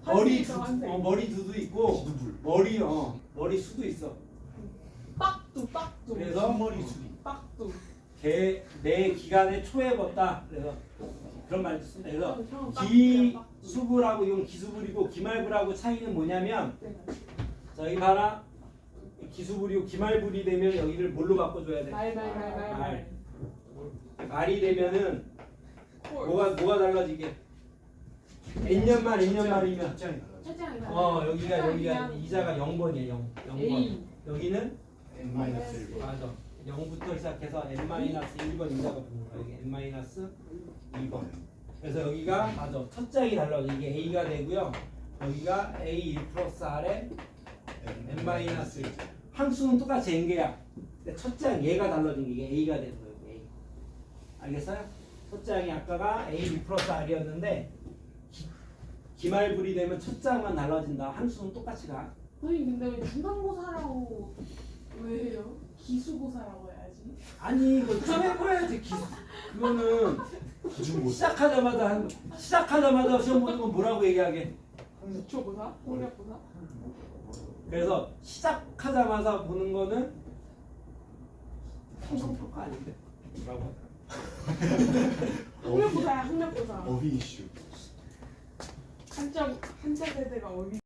머리 있어, 두, 한자. 머리 두도 있고 기두불. 머리 수도 있어. 빡두 빡두. 그래서 머리 수리. 빡두. 매 기간에 초에 붙다. 그래서 그런 말을 씁니다. 그래서 형은 빡두야, 빡두. 기수불하고 이건 기수불이고 기말불하고 차이는 뭐냐면 네. 저기 봐라. 기수불이고 기말불이 되면 여기를 뭘로 바꿔줘야 돼? 말. 말이 되면은 콜. 뭐가 달라지게? n년 말이면 첫장이 달라져. 첫장이다. 여기가 이자가 0번이에요. 0번. A. 여기는 N-1. 맞아. 0부터 시작해서 n-1번 이자가 붙는 거야. 여기 n-2번. 그래서 여기가 맞아. 첫 장이 달라져. 이게 a가 되고요. 여기가 a1 플러스 r에 n-1. 항수는 똑같이 n개야. 근데 첫 장 얘가 달라진 게 이게 a가 되는 거예요. A. 알겠어요? 첫 장이 아까가 a1 플러스 r이었는데 기말불이 되면 첫 장만 달라진다. 항수는 똑같이 가. 선생님 근데 왜 중간고사라고 왜 해요? 기수고사라고 해야지. 아니 이거 초해봐야지 기수. 그거는 기준고사. 시작하자마자 시험 보는 건 뭐라고 얘기하게. 기초고사? 홍역고사? 그래서 시작하자마자 보는 거는 성평가 아닌데. 뭐라고? 홍역고사야 홍역고사. 어휘 이슈. 한자 세대가 어디?